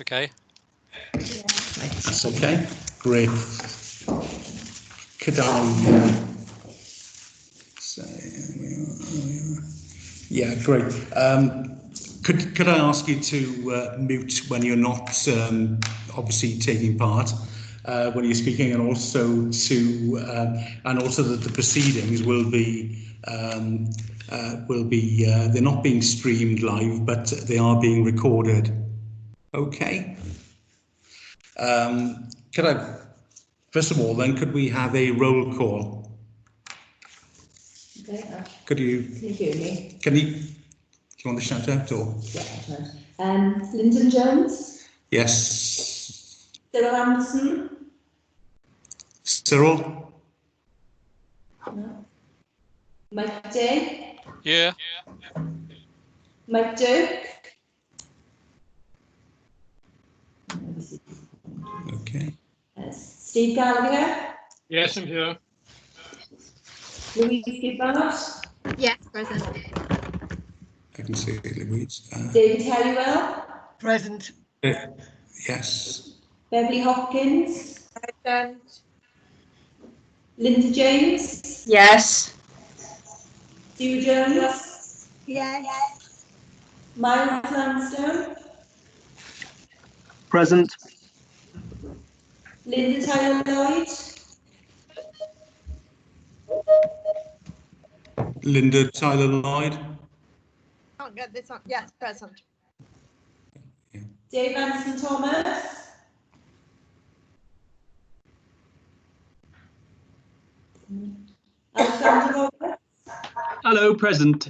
okay. That's okay. Great. Could I say? Yeah, great. Could I ask you to mute when you're not obviously taking part when you're speaking, and also that the proceedings will be they're not being streamed live, but they are being recorded. Okay. Could I, first of all, then, could we have a roll call? Okay. Could you? Can you hear me? Can you? Do you want to shout out or? Yeah. Lyndon Jones. Yes. Cyril Anderson. Cyril? No. Mike Day. Yeah. Mike Dirk. Okay. Steve Gallagher. Yes, I'm here. Louise Gibbard. Yes, present. I can see Louise. David Halliwell. Present. Yes. Beverly Hopkins. Present. Linda James. Yes. Sue Jones. Yes. Myron Lansdowne. Present. Linda Tyler Lloyd. Linda Tyler Lloyd. Can't get this on. Yes, present. Dave Anson Thomas. Alexander Roberts. Hello, present.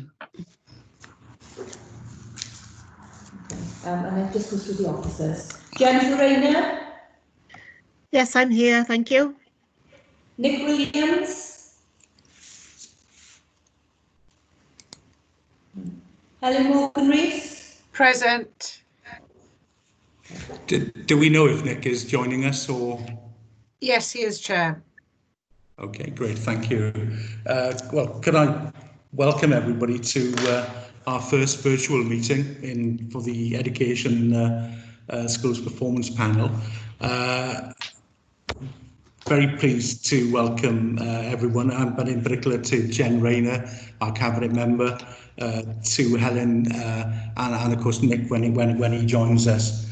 And I've just looked at the officers. Jennifer Rayner. Yes, I'm here. Thank you. Nick Williams. Helen Morgan-Rees. Present. Do we know if Nick is joining us or? Yes, he is, Chair. Okay, great, thank you. Well, could I welcome everybody to our first virtual meeting for the Education Schools Performance Panel. Very pleased to welcome everyone, but in particular to Jen Rayner, our Cabinet Member, to Helen and of course Nick when he joins us.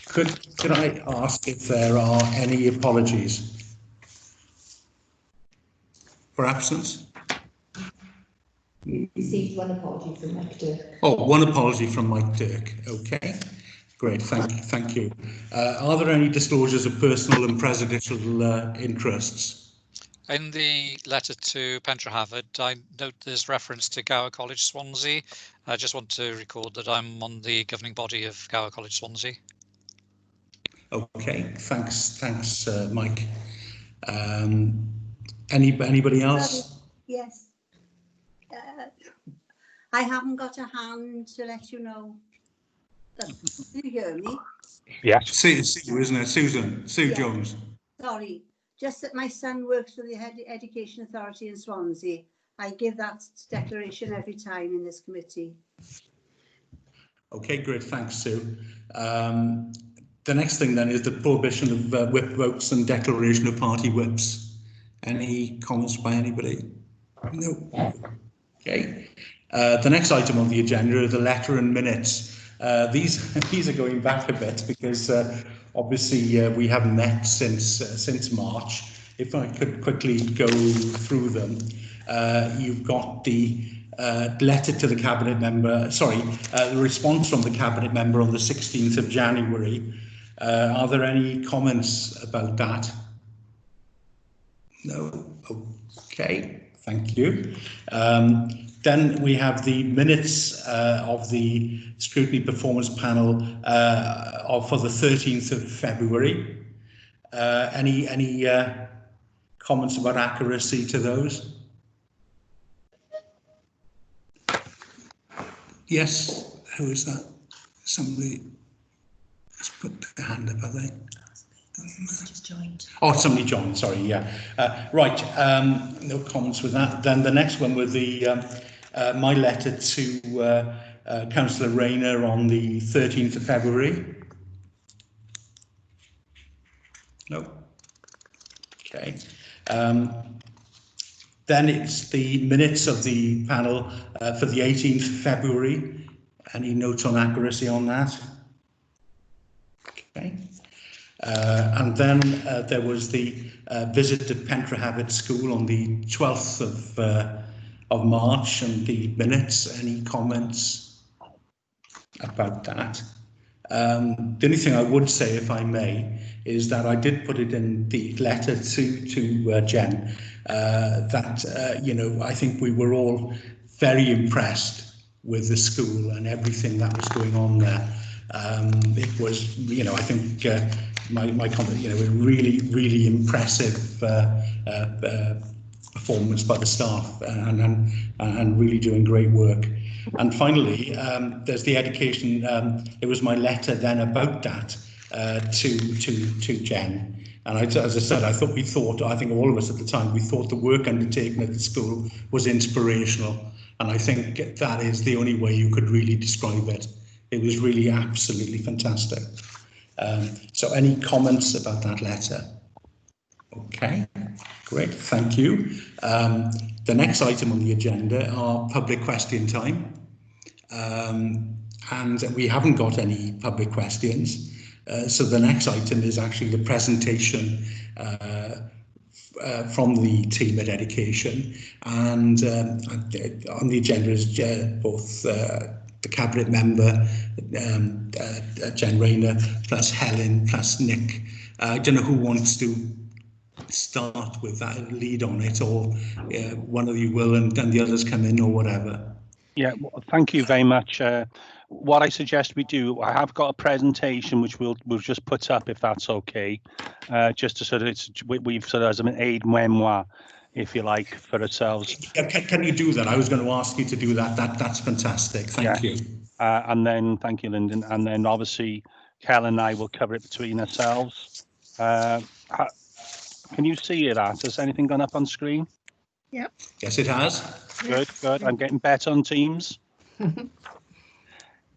Could I ask if there are any apologies for absence? We received one apology from Mike Dirk. Oh, one apology from Mike Dirk. Okay, great. Thank you. Are there any disclosures of personal and presidential interests? In the letter to Pentra Havard, I note there's reference to Gower College, Swansea. I just want to record that I'm on the governing body of Gower College, Swansea. Okay, thanks, Mike. Anybody else? Yes. I haven't got a hand to let you know. Can you hear me? Yes. Sue, isn't it? Sue Yeah. Jones. Sorry, just that my son works for the Education Authority in Swansea. I give that declaration every time in this committee. Okay, great. Thanks, Sue. The next thing then is the prohibition of whip votes and declaration of party whips. Any comments by anybody? No. Okay. The next item on the agenda are the letter and minutes. These are going back a bit because obviously we haven't met since March. If I could quickly go through them, you've got the letter to the cabinet member. The response from the cabinet member on the 16th of January. Are there any comments about that? No. Okay. Thank you. Then we have the minutes of the Scrutiny Performance Panel for the 13th of February. Any comments about accuracy to those? Yes, who is that? Somebody has put their hand up, have they? Just joined. Oh, somebody joined, sorry, yeah. Right, no comments with that. Then the next one with the my letter to Councillor Rayner on the 13th of February? No. Okay. Then it's the minutes of the panel for the 18th of February. Any notes on accuracy on that? Okay. And then there was the visit to Pentrahavit School on the 12th of March and the minutes. Any comments about that? The only thing I would say, if I may, is that I did put it in the letter to Jen that, you know, I think we were all very impressed with the school and everything that was going on there. It was, you know, I think my comment, you know, a really impressive performance by the staff and really doing great work. And finally, there's the education. It was my letter then about that to Jen. And as I said, I think all of us at the time, we thought the work undertaken at the school was inspirational. And I think that is the only way you could really describe it. It was really absolutely fantastic. So any comments about that letter? Okay, great, thank you. The next item on the agenda are public question time. And we haven't got any public questions. So the next item is actually the presentation from the team at Education. And on the agenda is both the Cabinet member, Jen Rayner, plus Helen, plus Nick. I don't know who wants to start with that lead on it, or one of you will, and then the others come in, or whatever. Yeah, well, thank you very much. What I suggest we do, I have got a presentation which we'll just put up, if that's okay, just to sort of, we've sort of as an aid memoir, if you like, for ourselves. Can you do that? I was going to ask you to do that. That's fantastic. Thank you. And then, thank you, Lyndon. And then obviously, Helen and I will cover it between ourselves. Can you see it, Has anything gone up on screen? Yep. Yes, it has. Good, good. I'm getting better on Teams.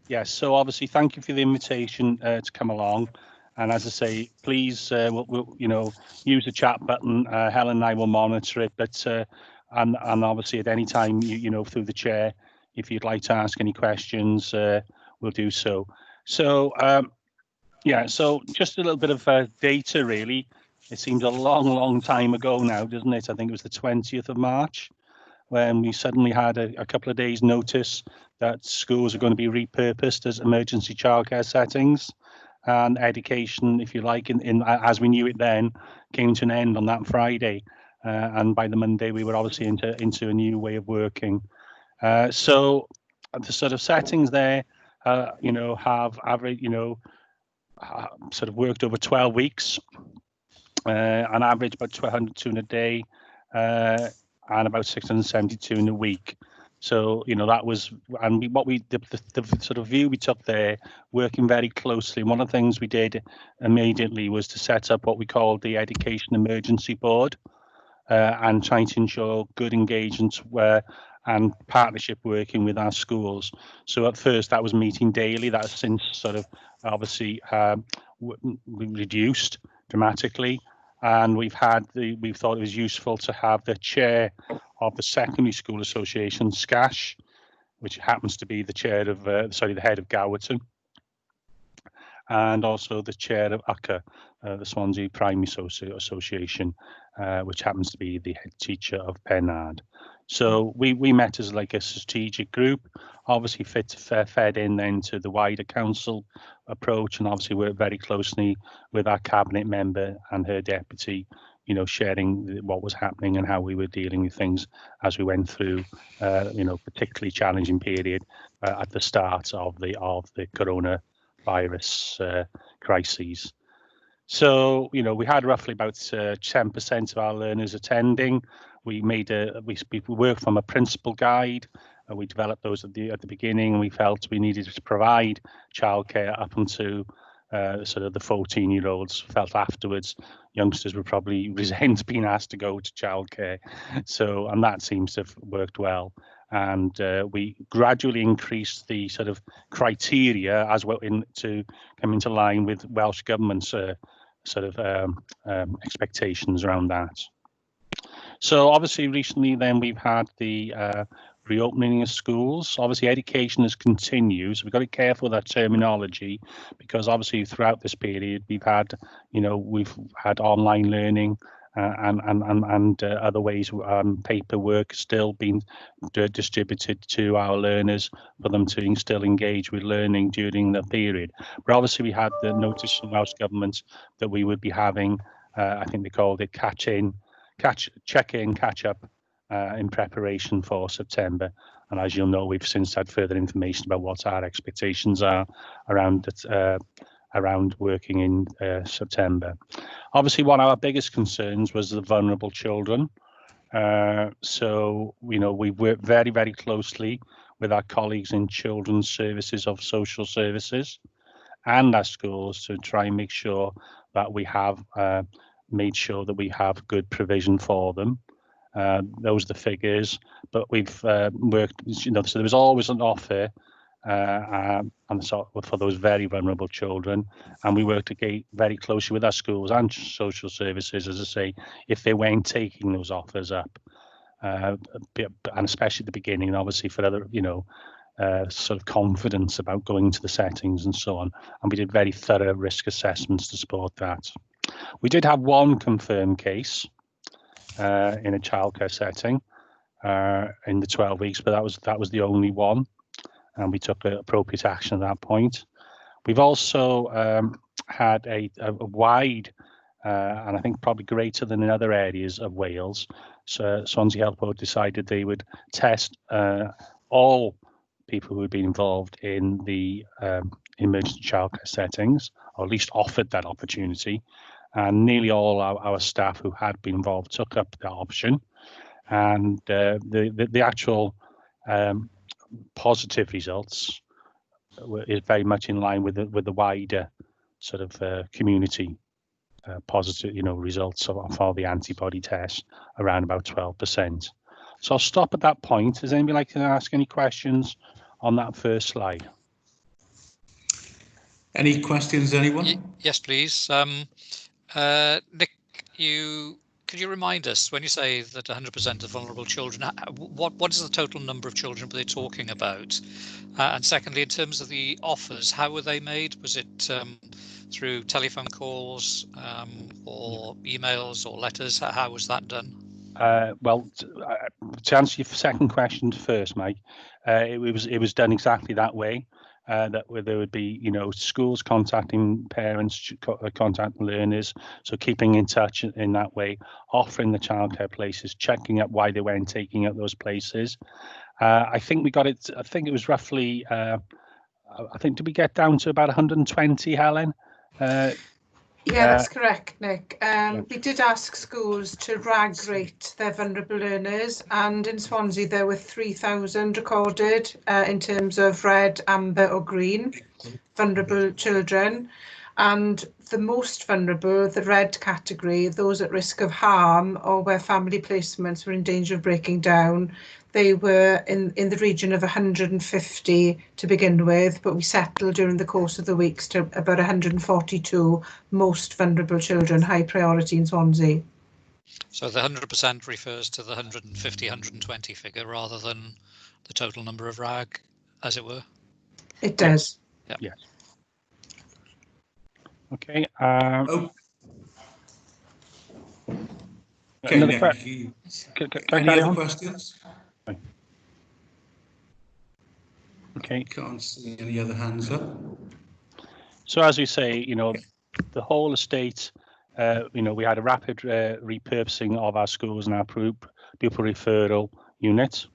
Yes, so obviously, thank you for the invitation to come along. And as I say, please, we'll you know, use the chat button. Helen and I will monitor it, but and obviously at any time, you know, through the chair, if you'd like to ask any questions, we'll do so. So yeah, so just a little bit of data, really. It seems a long time ago now, doesn't it? I think it was the 20th of March when we suddenly had a couple of days' notice that schools are going to be repurposed as emergency childcare settings, and Education, if you like, in as we knew it then, came to an end on that Friday, and by the Monday we were obviously into a new way of working. So the sort of settings there, you know, have average, you know, sort of worked over 12 weeks. On average about 202 in a day, and about 672 in a week. So, you know, that was, and what we, the sort of view we took there, working very closely. One of the things we did immediately was to set up what we called the Education Emergency Board, and trying to ensure good engagement and partnership working with our schools. So at first that was meeting daily. That's since sort of obviously reduced dramatically. And we've thought it was useful to have the chair of the Secondary School Association, SCASH, which happens to be the chair of, the head of Gowerton, and also the chair of UCA, the Swansea Primary Association, which happens to be the head teacher of Pennard. So we met as like a strategic group, obviously fed in then to the wider council approach, and obviously worked very closely with our cabinet member and her deputy, you know, sharing what was happening and how we were dealing with things as we went through, you know, particularly challenging period at the start of the coronavirus crises. So, you know, we had roughly about 10% of our learners attending. We made we worked from a principal guide. We developed those at the beginning, and we felt we needed to provide childcare up until sort of the 14-year-olds. Felt afterwards youngsters would probably resent being asked to go to childcare. So, and that seems to have worked well. and we gradually increased the sort of criteria as well to come into line with Welsh Government's sort of expectations around that. So obviously recently then we've had the reopening of schools. Obviously education has continued, so we've got to be careful with that terminology, because obviously throughout this period we've had, we've had online learning and other ways, paperwork still being distributed to our learners for them to still engage with learning during the period. But obviously we had the notice from Welsh Government that we would be having, I think they called it check-in, catch-up in preparation for September. And as you'll know, we've since had further information about what our expectations are around working in September. Obviously, one of our biggest concerns was the vulnerable children. So, we worked very, very closely with our colleagues in Children's Services of Social Services and our schools to try and make sure that we have made sure that we have good provision for them. Those are the figures, but we've worked, so there was always an offer for those very vulnerable children, and we worked very closely with our schools and social services, as I say, if they weren't taking those offers up, and especially at the beginning, and obviously for other, sort of confidence about going to the settings and so on. And we did very thorough risk assessments to support that. We did have one confirmed case in a childcare setting in the 12 weeks, but that was the only one, and we took appropriate action at that point. We've also had a wide, and I think probably greater than in other areas of Wales, so Swansea Health Board decided they would test all people who had been involved in the emergency childcare settings, or at least offered that opportunity. And nearly all our staff who had been involved took up that option, and the actual positive results is very much in line with the wider sort of community positive, results for the antibody test, around about 12%. So I'll stop at that point. Does anybody like to ask any questions on that first slide? Any questions, anyone? Yes, please. Nick, could you remind us, when you say that 100% of vulnerable children, what is the total number of children they're talking about? And secondly, in terms of the offers, how were they made? Was it through telephone calls or emails or letters? How was that done? Well, to answer your second question first, Mike, it was done exactly that way. That there would be, schools contacting parents, contacting learners, so keeping in touch in that way, offering the childcare places, checking up why they weren't taking up those places. I think we got it. I think it was roughly. Did we get down to about 120, Helen? Yeah, that's correct, Nick. We did ask schools to RAG rate their vulnerable learners, and in Swansea there were 3,000 recorded in terms of red, amber or green vulnerable children. And the most vulnerable, the red category, those at risk of harm or where family placements were in danger of breaking down, they were in the region of 150 to begin with, but we settled during the course of the weeks to about 142 most vulnerable children, high priority in Swansea. So the 100% refers to the 150, 120 figure rather than the total number of RAG, as it were? It does. Yeah. Yes. Okay. Okay, Nick, any other questions? Okay. Can't see any other hands up. So as we say, the whole estate, we had a rapid repurposing of our schools and our pupil referral unit.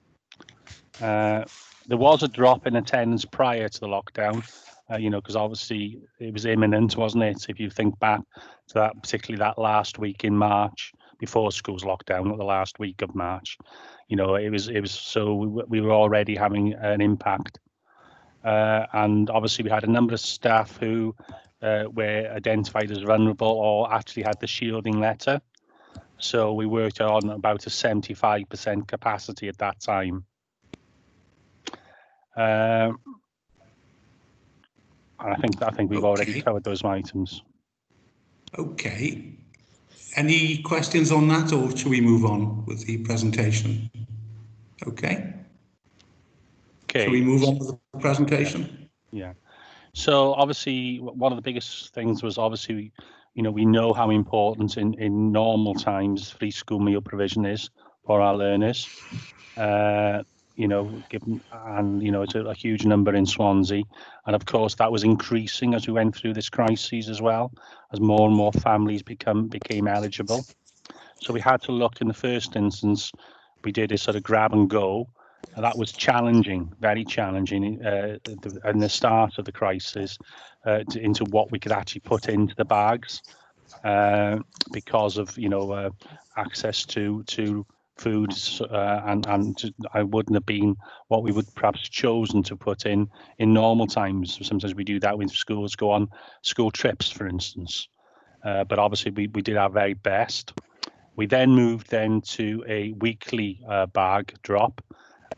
There was a drop in attendance prior to the lockdown, because obviously it was imminent, wasn't it? If you think back to that, particularly that last week in March, before schools locked down, not the last week of March, it was so we were already having an impact. And obviously we had a number of staff who were identified as vulnerable or actually had the shielding letter. So we worked on about a 75% capacity at that time. And I think we've already Okay. covered those items. Okay. Any questions on that, or shall we move on with the presentation? Okay. Okay. Shall we move on with the presentation? Yeah. So obviously, one of the biggest things was obviously, we know how important in normal times free school meal provision is for our learners. Given, and it's a huge number in Swansea, and of course that was increasing as we went through this crisis as well, as more and more families became eligible. So we had to look. In the first instance, we did a sort of grab and go, and that was challenging, very challenging in the start of the crisis, into what we could actually put into the bags, because of access to foods, and I wouldn't have been what we would perhaps chosen to put in normal times. Sometimes we do that when schools go on school trips, for instance, but obviously we did our very best. We then moved to a weekly bag drop,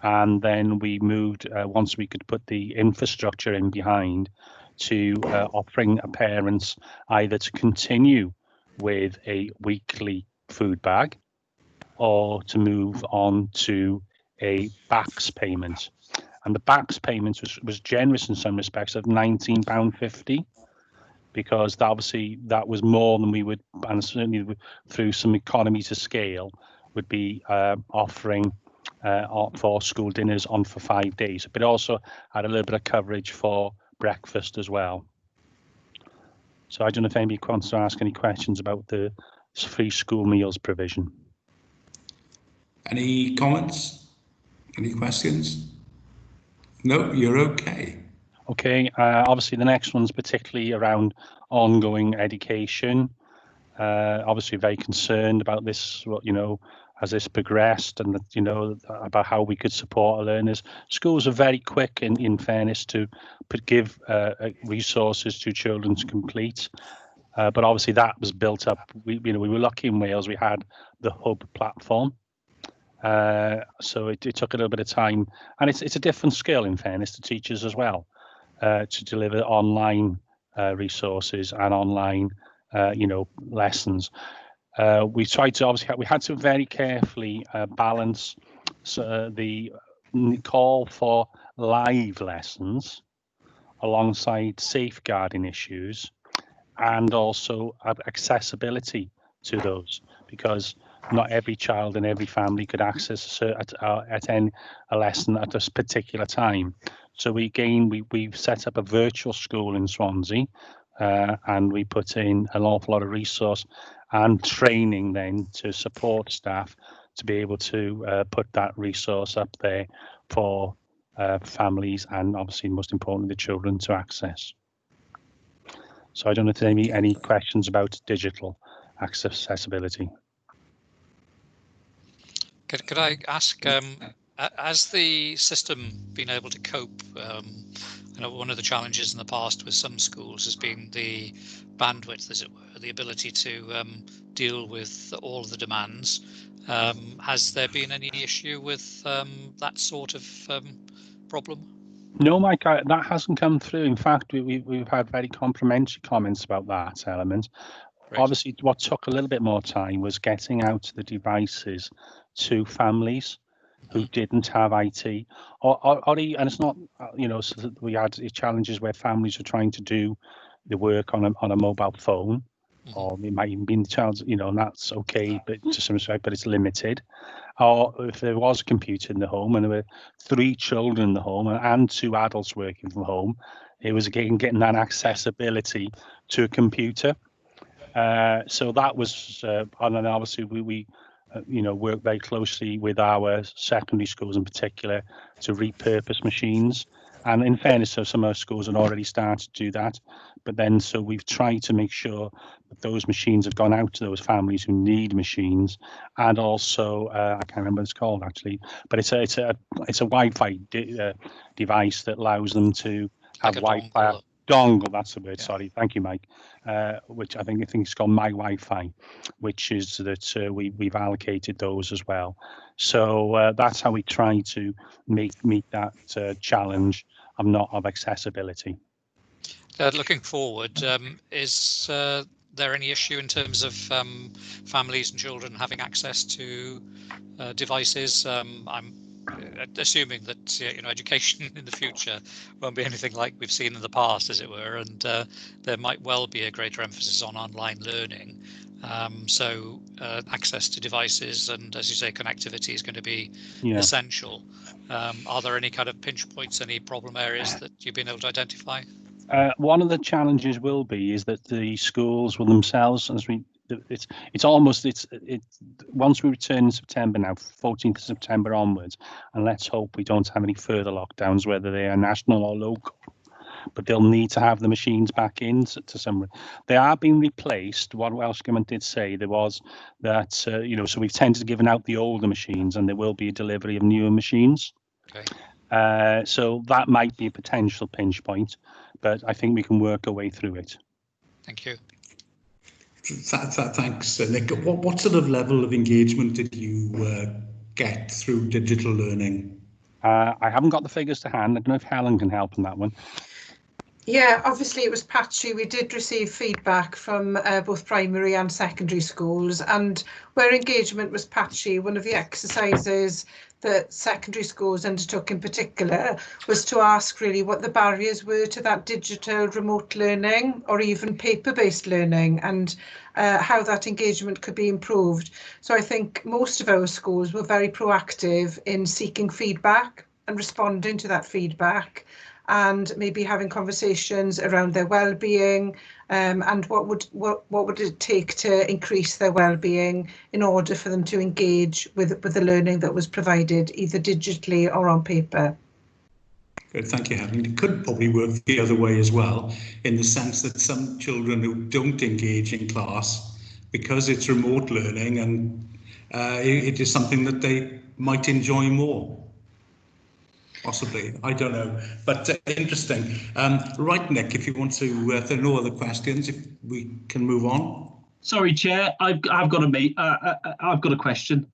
and then we moved, once we could put the infrastructure in behind, to offering parents either to continue with a weekly food bag or to move on to a BACS payment. And the BACS payment was generous in some respects, of £19.50, because obviously that was more than we would, and certainly through some economies of scale, would be offering for school dinners on for 5 days. But also had a little bit of coverage for breakfast as well. So I don't know if anybody wants to ask any questions about the free school meals provision. Any comments? Any questions? No, you're okay. Okay, obviously the next one's particularly around ongoing education. Obviously very concerned about this, as this progressed, and about how we could support our learners. Schools are very quick, in fairness, to give resources to children to complete. But obviously that was built up. We were lucky in Wales. We had the hub platform. So it took a little bit of time, and it's a different skill, in fairness, to teachers as well, to deliver online resources and online lessons. We tried to, obviously we had to very carefully balance the call for live lessons alongside safeguarding issues, and also accessibility to those, because not every child and every family could access attend a lesson at a particular time. So we've set up a virtual school in Swansea, and we put in an awful lot of resource and training then to support staff to be able to put that resource up there for families, and obviously most importantly the children, to access. So I don't know if there's any questions about digital accessibility. Could I ask, has the system been able to cope? One of the challenges in the past with some schools has been the bandwidth, as it were, the ability to deal with all of the demands. Has there been any issue with that sort of problem? No, Mike, that hasn't come through. In fact, we've had very complimentary comments about that element. Great. Obviously, what took a little bit more time was getting out the devices to families who didn't have IT, and it's not, so we had challenges where families were trying to do the work on a mobile phone, or it might even be the child's, and that's okay, but to some respect, but it's limited. Or if there was a computer in the home and there were 3 children in the home and 2 adults working from home, it was again getting that accessibility to a computer. So that was, and then obviously we work very closely with our secondary schools in particular to repurpose machines. And in fairness, so some of our schools have already started to do that. But then, so we've tried to make sure that those machines have gone out to those families who need machines. And also, I can't remember what it's called actually, but it's a Wi-Fi device that allows them to have like Wi-Fi. dongle, that's the word, sorry, thank you, Mike, which I think it's called My Wi-Fi, which is that we've allocated those as well. So that's how we try to meet that challenge of accessibility. Looking forward, is there any issue in terms of families and children having access to devices? I'm assuming that education in the future won't be anything like we've seen in the past, as it were, and there might well be a greater emphasis on online learning. So access to devices and, as you say, connectivity is going to be essential. Are there any kind of pinch points, any problem areas that you've been able to identify? One of the challenges will be is that the schools will themselves, as once we return in September now, 14th of September onwards, and let's hope we don't have any further lockdowns, whether they are national or local, but they'll need to have the machines back in to some. They are being replaced. What Welsh Government did say there was that, so we've tended to given out the older machines, and there will be a delivery of newer machines. Okay. So that might be a potential pinch point, but I think we can work our way through it. Thank you. Thanks, Nick. What sort of level of engagement did you get through digital learning? I haven't got the figures to hand. I don't know if Helen can help on that one. Yeah, obviously it was patchy. We did receive feedback from both primary and secondary schools, and where engagement was patchy, one of the exercises that secondary schools undertook in particular was to ask really what the barriers were to that digital remote learning or even paper-based learning, and how that engagement could be improved. So I think most of our schools were very proactive in seeking feedback and responding to that feedback, and maybe having conversations around their well-being, and what would it take to increase their well-being in order for them to engage with the learning that was provided either digitally or on paper. Good, thank you, Helen. It could probably work the other way as well, in the sense that some children who don't engage in class, because it's remote learning, and it is something that they might enjoy more. Possibly, I don't know, but interesting. Right, Nick, if you want to, if there are no other questions, if we can move on. Sorry, Chair, I've got a question.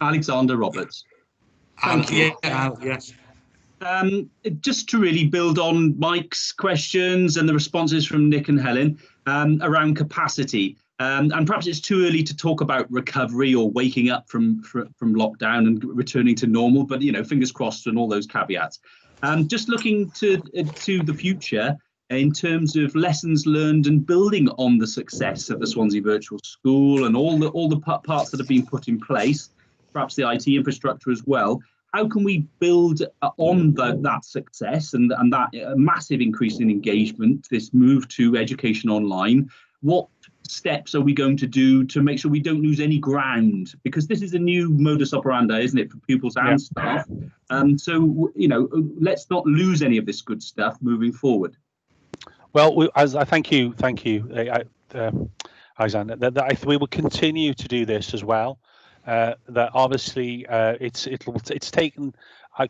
Alexander Roberts. Thank you. Yeah, yes. Just to really build on Mike's questions and the responses from Nick and Helen around capacity. And perhaps it's too early to talk about recovery or waking up from lockdown and returning to normal, but fingers crossed and all those caveats. Just looking to the future in terms of lessons learned and building on the success of the Swansea Virtual School and all the parts that have been put in place, perhaps the IT infrastructure as well. How can we build on that success and that massive increase in engagement, this move to education online? What steps are we going to do to make sure we don't lose any ground? Because this is a new modus operandi, isn't it, for pupils and staff? So, let's not lose any of this good stuff moving forward. Well, thank you, Alexander. We will continue to do this as well. That obviously it's taken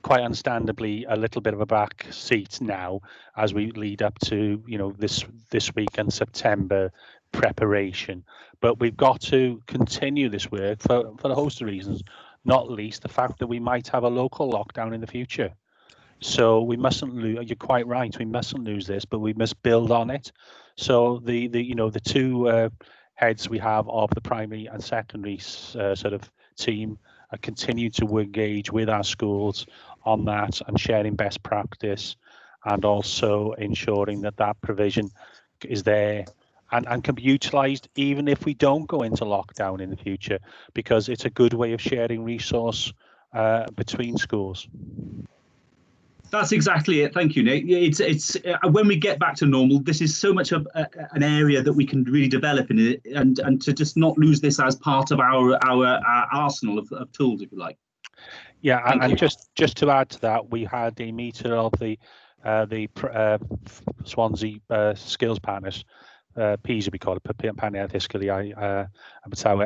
quite understandably a little bit of a back seat now as we lead up to this week and September preparation, but we've got to continue this work for a host of reasons, not least the fact that we might have a local lockdown in the future. So we mustn't lose. You're quite right, we mustn't lose this, but we must build on it. So the two heads we have of the primary and secondary sort of team continue to engage with our schools on that and sharing best practice, and also ensuring that provision is there and can be utilised even if we don't go into lockdown in the future, because it's a good way of sharing resource between schools. That's exactly it. Thank you, Nick. It's when we get back to normal, this is so much of an area that we can really develop in it, and to just not lose this as part of our arsenal of tools, if you like. Yeah, and just to add to that, we had a meeting of the Swansea skills partners, PISA we call it,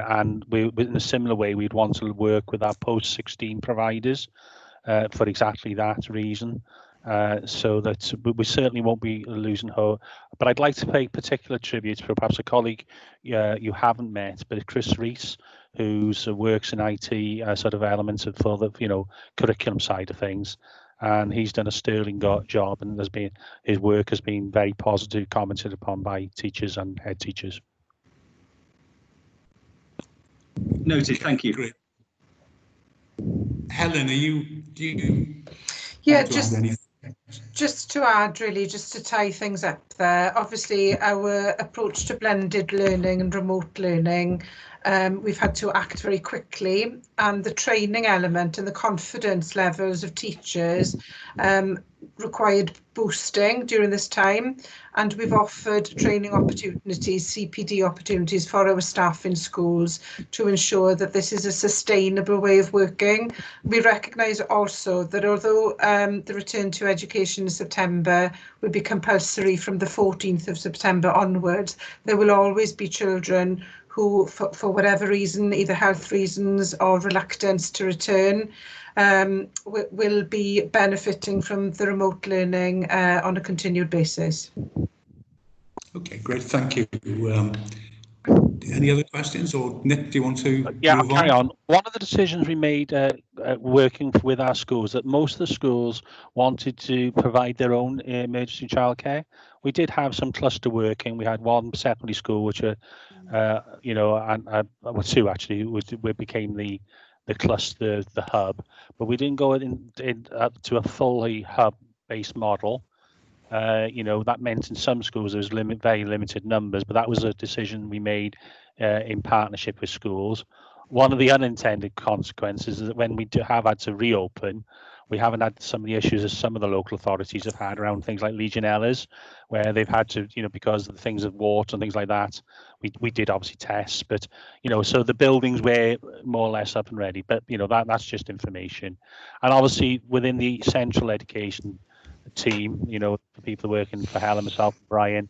and we, in a similar way, we'd want to work with our post-16 providers for exactly that reason, so that we certainly won't be losing hope. But I'd like to pay particular tribute for perhaps a colleague you haven't met, but Chris Rees, who's works in IT sort of elements of for the curriculum side of things, and he's done a sterling job, and his work has been very positive, commented upon by teachers and head teachers. Noted. Thank you. Great. Helen, do you Yeah, want to add anything? just to add, really, just to tie things up there, obviously our approach to blended learning and remote learning, we've had to act very quickly, and the training element and the confidence levels of teachers required boosting during this time, and we've offered training opportunities, CPD opportunities for our staff in schools to ensure that this is a sustainable way of working. We recognise also that although the return to education in September will be compulsory from the 14th of September onwards, there will always be children who, for whatever reason, either health reasons or reluctance to return, will be benefiting from the remote learning on a continued basis. Okay, great, thank you. Any other questions, or Nick, do you want to Yeah, move I'll carry on. One of the decisions we made working with our schools, that most of the schools wanted to provide their own emergency childcare. We did have some cluster working. We had one secondary school, which are, well, two actually, which became the cluster, the hub, but we didn't go in to a fully hub-based model. That meant in some schools there was very limited numbers, but that was a decision we made in partnership with schools. One of the unintended consequences is that when we have had to reopen, we haven't had some of the issues that some of the local authorities have had around things like Legionellas, where they've had to, because of the things of water and things like that. We did obviously tests, but so the buildings were more or less up and ready. But that's just information. And obviously within the central education team, the people working for Helen, myself, and Brian,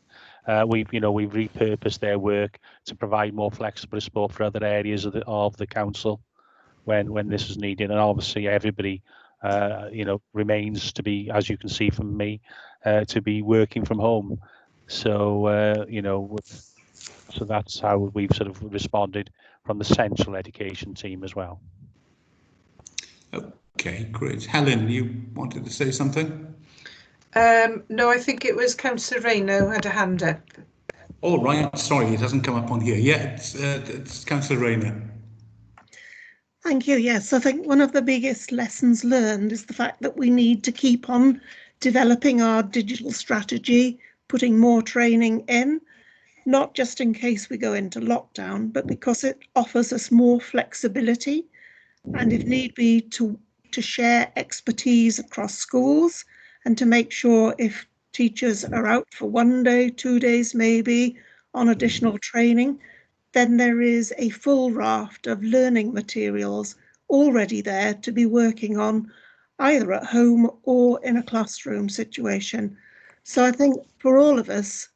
we've repurposed their work to provide more flexible support for other areas of the council when this is needed. And obviously everybody remains to be, as you can see from me, to be working from home. So so that's how we've sort of responded from the central education team as well. Okay, great. Helen, you wanted to say something? No, I think it was Councillor Rayner who had a hand up. Oh, right, sorry, it hasn't come up on here. Yeah, it's Councillor Rayner. Thank you. Yes, I think one of the biggest lessons learned is the fact that we need to keep on developing our digital strategy, putting more training in, not just in case we go into lockdown, but because it offers us more flexibility and, if need be, to share expertise across schools, and to make sure if teachers are out for 1 day, 2 days maybe on additional training, then there is a full raft of learning materials already there to be working on, either at home or in a classroom situation. So I think for all of us,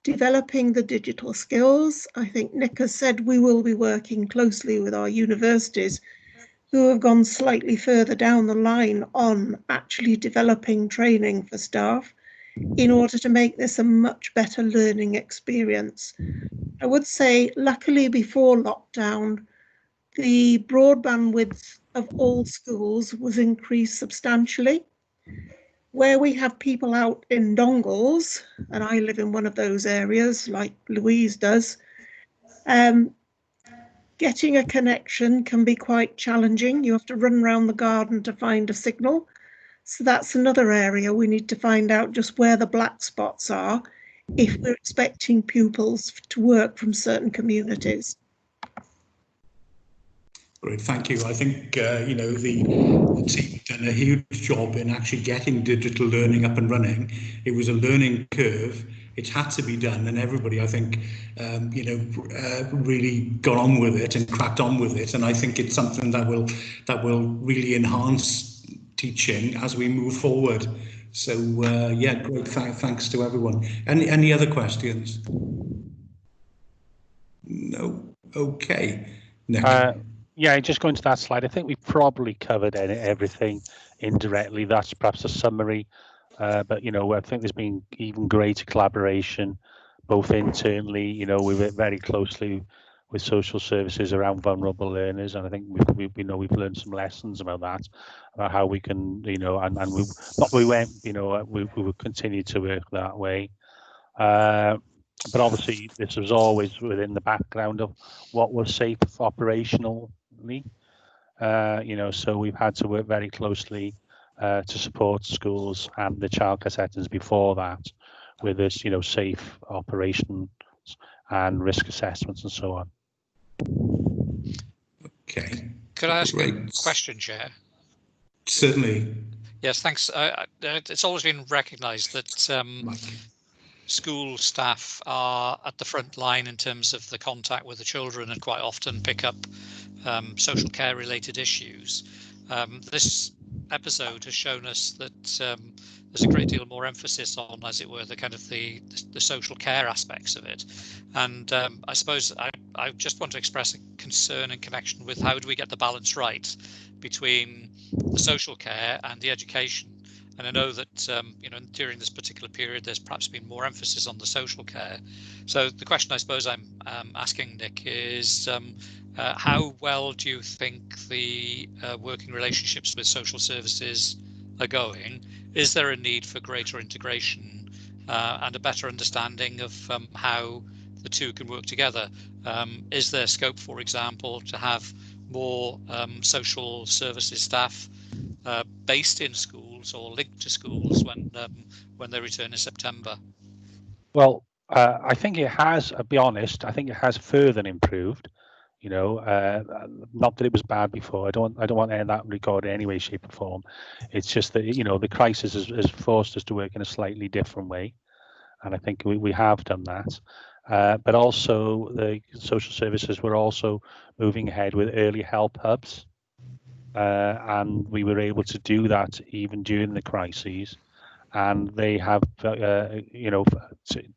developing the digital skills, I think Nick has said we will be working closely with our universities who have gone slightly further down the line on actually developing training for staff in order to make this a much better learning experience. I would say, luckily, before lockdown, the broadband width of all schools was increased substantially. Where we have people out in dongles, and I live in one of those areas like Louise does, getting a connection can be quite challenging. You have to run around the garden to find a signal. So that's another area we need to find out just where the black spots are if we're expecting pupils to work from certain communities. Great, thank you. I think, the team done a huge job in actually getting digital learning up and running. It was a learning curve. It had to be done, and everybody, I think, really got on with it and cracked on with it. And I think it's something that will really enhance teaching as we move forward. So yeah, great. Thanks to everyone. Any other questions? No. Okay. Nick. Yeah, just going to that slide, I think we've probably covered everything indirectly. That's perhaps a summary But, you know, I think there's been even greater collaboration, both internally, you know, we work very closely with social services around vulnerable learners, and I think we've learned some lessons about that, about how we can, you know, and we will continue to work that way. But obviously, this was always within the background of what was safe operationally. You know, so we've had to work very closely to support schools and the childcare settings before that with this, you know, safe operations and risk assessments and so on. Okay. Could I ask Great. a question, Chair? Certainly. Yes, thanks. It's always been recognised that school staff are at the front line in terms of the contact with the children and quite often pick up social care related issues. This episode has shown us that there's a great deal more emphasis on, as it were, the kind of the social care aspects of it. And I suppose I just want to express a concern in connection with how do we get the balance right between the social care and the education. And I know that you know, during this particular period, there's perhaps been more emphasis on the social care. So the question I suppose I'm asking, Nick, is how well do you think the working relationships with social services are going? Is there a need for greater integration and a better understanding of how the two can work together? Is there scope, for example, to have more social services staff based in schools or linked to schools when they return in September? Well, I think it has. I'll be honest. I think it has further improved. You know, not that it was bad before. I don't want to end that record in any way, shape, or form. It's just that, you know, the crisis has forced us to work in a slightly different way, and I think we have done that. But also, the social services were also moving ahead with early help hubs. And we were able to do that even during the crises, and they have, you know,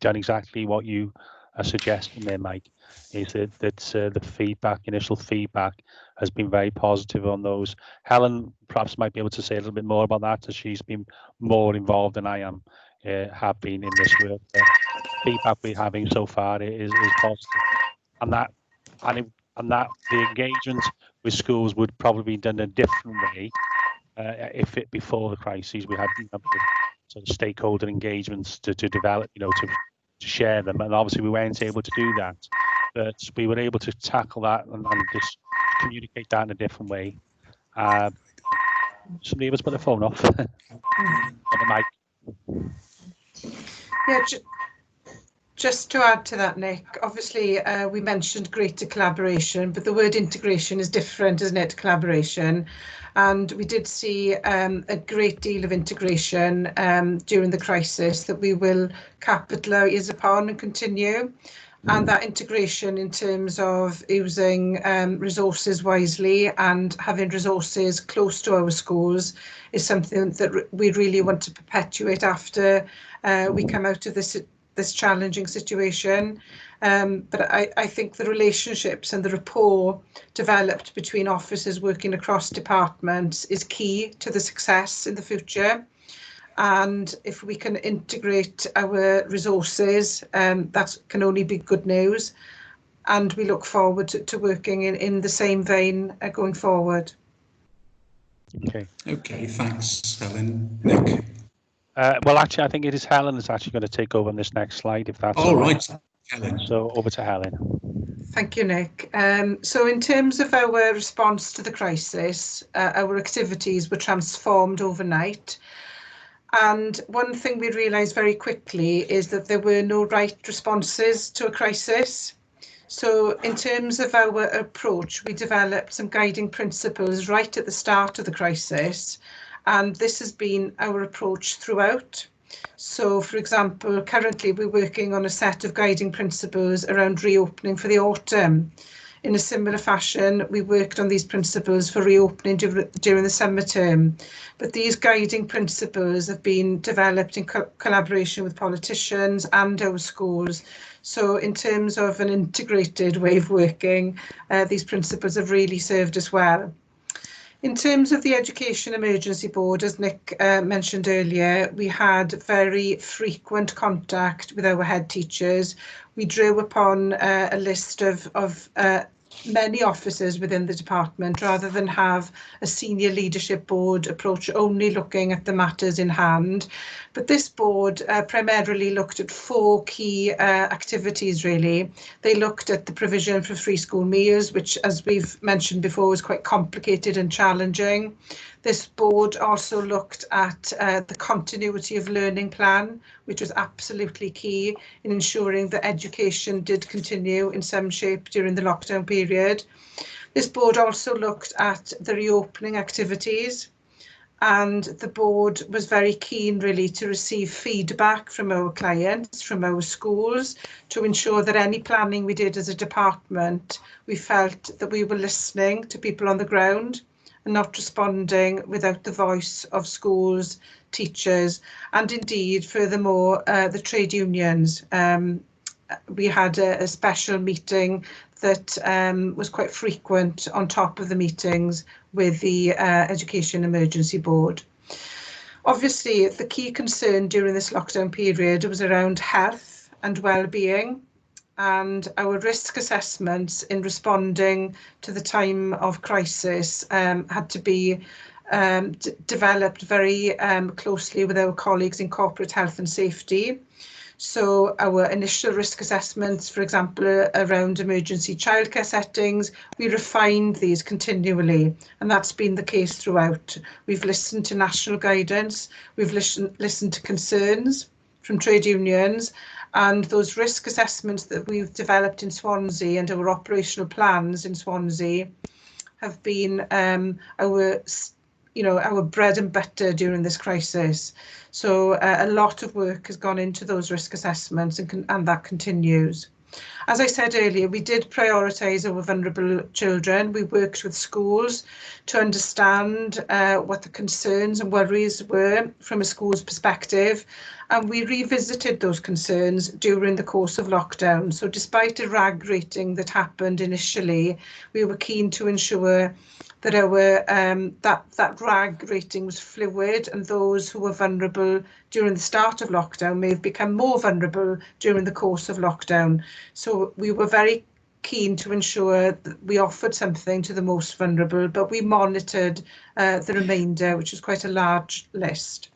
done exactly what you are suggesting there, Mike. Is that the initial feedback has been very positive on those. Helen perhaps might be able to say a little bit more about that, as she's been more involved than I have been in this work. The feedback we're having so far is positive, and that the engagement with schools would probably be done a different way if before the crises we had sort of stakeholder engagements to develop, you know, to share them, and obviously we weren't able to do that, but we were able to tackle that and just communicate that in a different way. Somebody of us put the phone off. On the mic. Yeah, just to add to that, Nick, obviously we mentioned greater collaboration, but the word integration is different, isn't it, to collaboration? And we did see a great deal of integration during the crisis that we will capitalise upon and continue. And that integration in terms of using resources wisely and having resources close to our schools is something that we really want to perpetuate after we come out of this challenging situation. But I think the relationships and the rapport developed between officers working across departments is key to the success in the future. And if we can integrate our resources, that can only be good news. And we look forward to working in the same vein going forward. Okay, thanks, Helen. Nick? Well, actually, I think it is Helen that's actually going to take over on this next slide, if that's all right. Helen. So over to Helen. Thank you, Nick. So in terms of our response to the crisis, our activities were transformed overnight. And one thing we realised very quickly is that there were no right responses to a crisis. So in terms of our approach, we developed some guiding principles right at the start of the crisis. And this has been our approach throughout. So, for example, currently we're working on a set of guiding principles around reopening for the autumn. In a similar fashion, we worked on these principles for reopening during the summer term. But these guiding principles have been developed in collaboration with politicians and our schools. So in terms of an integrated way of working, these principles have really served us well. In terms of the Education Emergency Board, as Nick mentioned earlier, we had very frequent contact with our head teachers. We drew upon a list of many officers within the department rather than have a senior leadership board approach only looking at the matters in hand. But this board primarily looked at 4 key activities really. They looked at the provision for free school meals, which as we've mentioned before was quite complicated and challenging. This board also looked at the continuity of learning plan, which was absolutely key in ensuring that education did continue in some shape during the lockdown period. This board also looked at the reopening activities, and the board was very keen really to receive feedback from our clients, from our schools, to ensure that any planning we did as a department, we felt that we were listening to people on the ground and not responding without the voice of schools, teachers, and indeed, furthermore, the trade unions. We had a special meeting that was quite frequent on top of the meetings with the Education Emergency Board. Obviously, the key concern during this lockdown period was around health and well-being, and our risk assessments in responding to the time of crisis had to be developed very closely with our colleagues in corporate health and safety. So our initial risk assessments, for example, around emergency childcare settings, we refined these continually, and that's been the case throughout. We've listened to national guidance, we've listened to concerns from trade unions, and those risk assessments that we've developed in Swansea and our operational plans in Swansea have been our bread and butter during this crisis. So a lot of work has gone into those risk assessments, and that continues. As I said earlier, we did prioritise our vulnerable children. We worked with schools to understand what the concerns and worries were from a school's perspective, and we revisited those concerns during the course of lockdown. So despite a RAG rating that happened initially, we were keen to ensure that our that RAG rating was fluid, and those who were vulnerable during the start of lockdown may have become more vulnerable during the course of lockdown. So we were very keen to ensure that we offered something to the most vulnerable, but we monitored the remainder, which was quite a large list.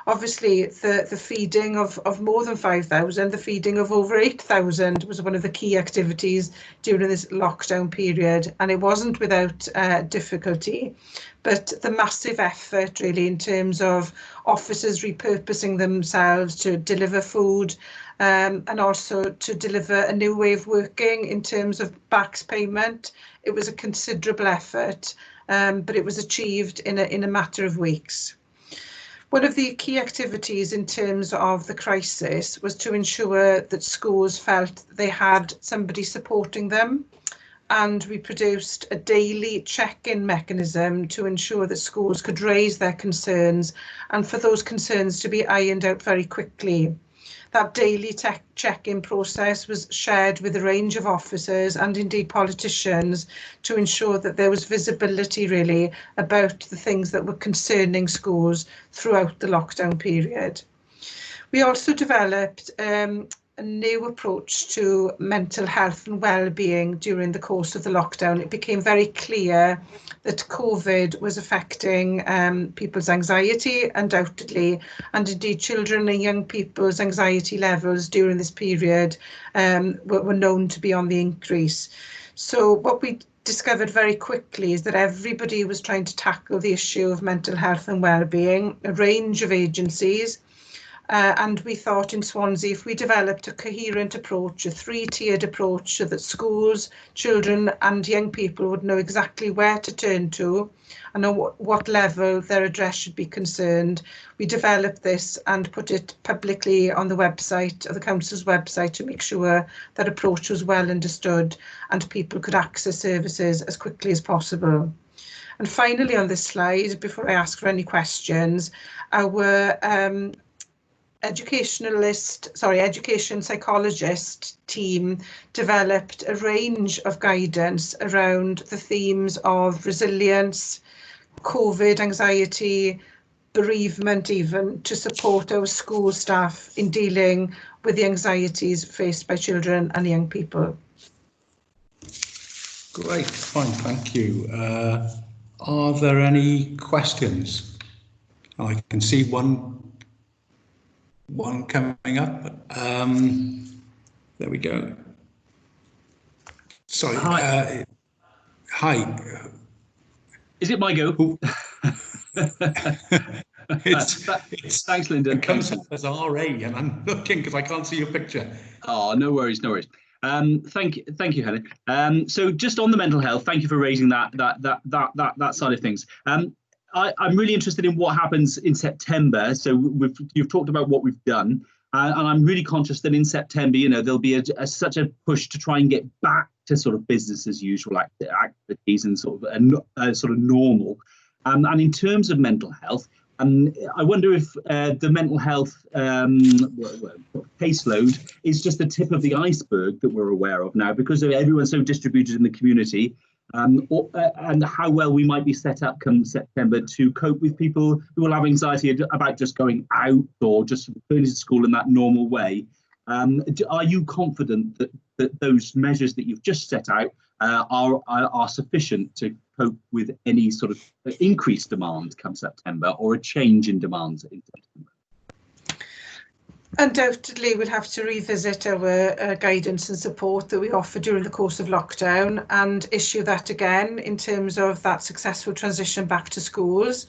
Obviously, the feeding of more than 5,000, the feeding of over 8,000 was one of the key activities during this lockdown period, and it wasn't without difficulty. But the massive effort really in terms of officers repurposing themselves to deliver food and also to deliver a new way of working in terms of backs payment, it was a considerable effort, but it was achieved in a matter of weeks. One of the key activities in terms of the crisis was to ensure that schools felt they had somebody supporting them, and we produced a daily check-in mechanism to ensure that schools could raise their concerns and for those concerns to be ironed out very quickly. That daily check-in process was shared with a range of officers and indeed politicians to ensure that there was visibility really about the things that were concerning schools throughout the lockdown period. We also developed a new approach to mental health and well-being during the course of the lockdown. It became very clear that COVID was affecting people's anxiety, undoubtedly, and indeed children and young people's anxiety levels during this period were known to be on the increase. So what we discovered very quickly is that everybody was trying to tackle the issue of mental health and well-being, a range of agencies. And we thought in Swansea, if we developed a coherent approach, a 3-tiered approach, so that schools, children and young people would know exactly where to turn to and on what level their address should be concerned, we developed this and put it publicly on the website, or the council's website, to make sure that approach was well understood and people could access services as quickly as possible. And finally on this slide, before I ask for any questions, our education psychologist team developed a range of guidance around the themes of resilience, COVID, anxiety, bereavement even, to support our school staff in dealing with the anxieties faced by children and young people. Great, fine, thank you. Are there any questions? I can see one coming up. There we go. Sorry. Hi. Hi. Is it my go? It's Thanks, Lyndon. It comes up as RA, and I'm looking because I can't see your picture. Oh, no worries, no worries. Thank you, Helen. So just on the mental health, thank you for raising that side of things. I'm really interested in what happens in September. So you've talked about what we've done, and I'm really conscious that in September, you know, there'll be such a push to try and get back to sort of business as usual activities and sort of normal. And in terms of mental health, I wonder if the mental health caseload is just the tip of the iceberg that we're aware of now, because everyone's so distributed in the community, and how well we might be set up come September to cope with people who will have anxiety about just going out or just going to school in that normal way. Are you confident that those measures that you've just set out are sufficient to cope with any sort of increased demand come September, or a change in demand in September? Undoubtedly, we'll have to revisit our guidance and support that we offer during the course of lockdown and issue that again in terms of that successful transition back to schools.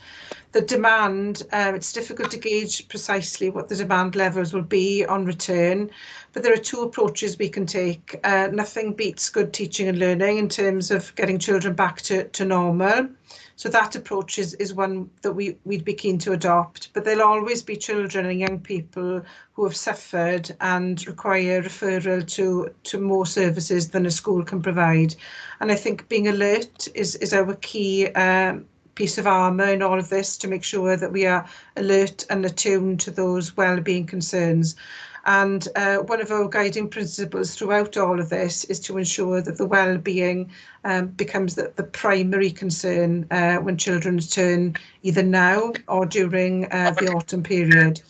The demand, it's difficult to gauge precisely what the demand levels will be on return, but there are two approaches we can take. Nothing beats good teaching and learning in terms of getting children back to normal. So that approach is one that we'd be keen to adopt, but there'll always be children and young people who have suffered and require referral to more services than a school can provide. And I think being alert is our key piece of armour in all of this, to make sure that we are alert and attuned to those well-being concerns. And one of our guiding principles throughout all of this is to ensure that the well-being becomes the primary concern when children return, either now or during the autumn period.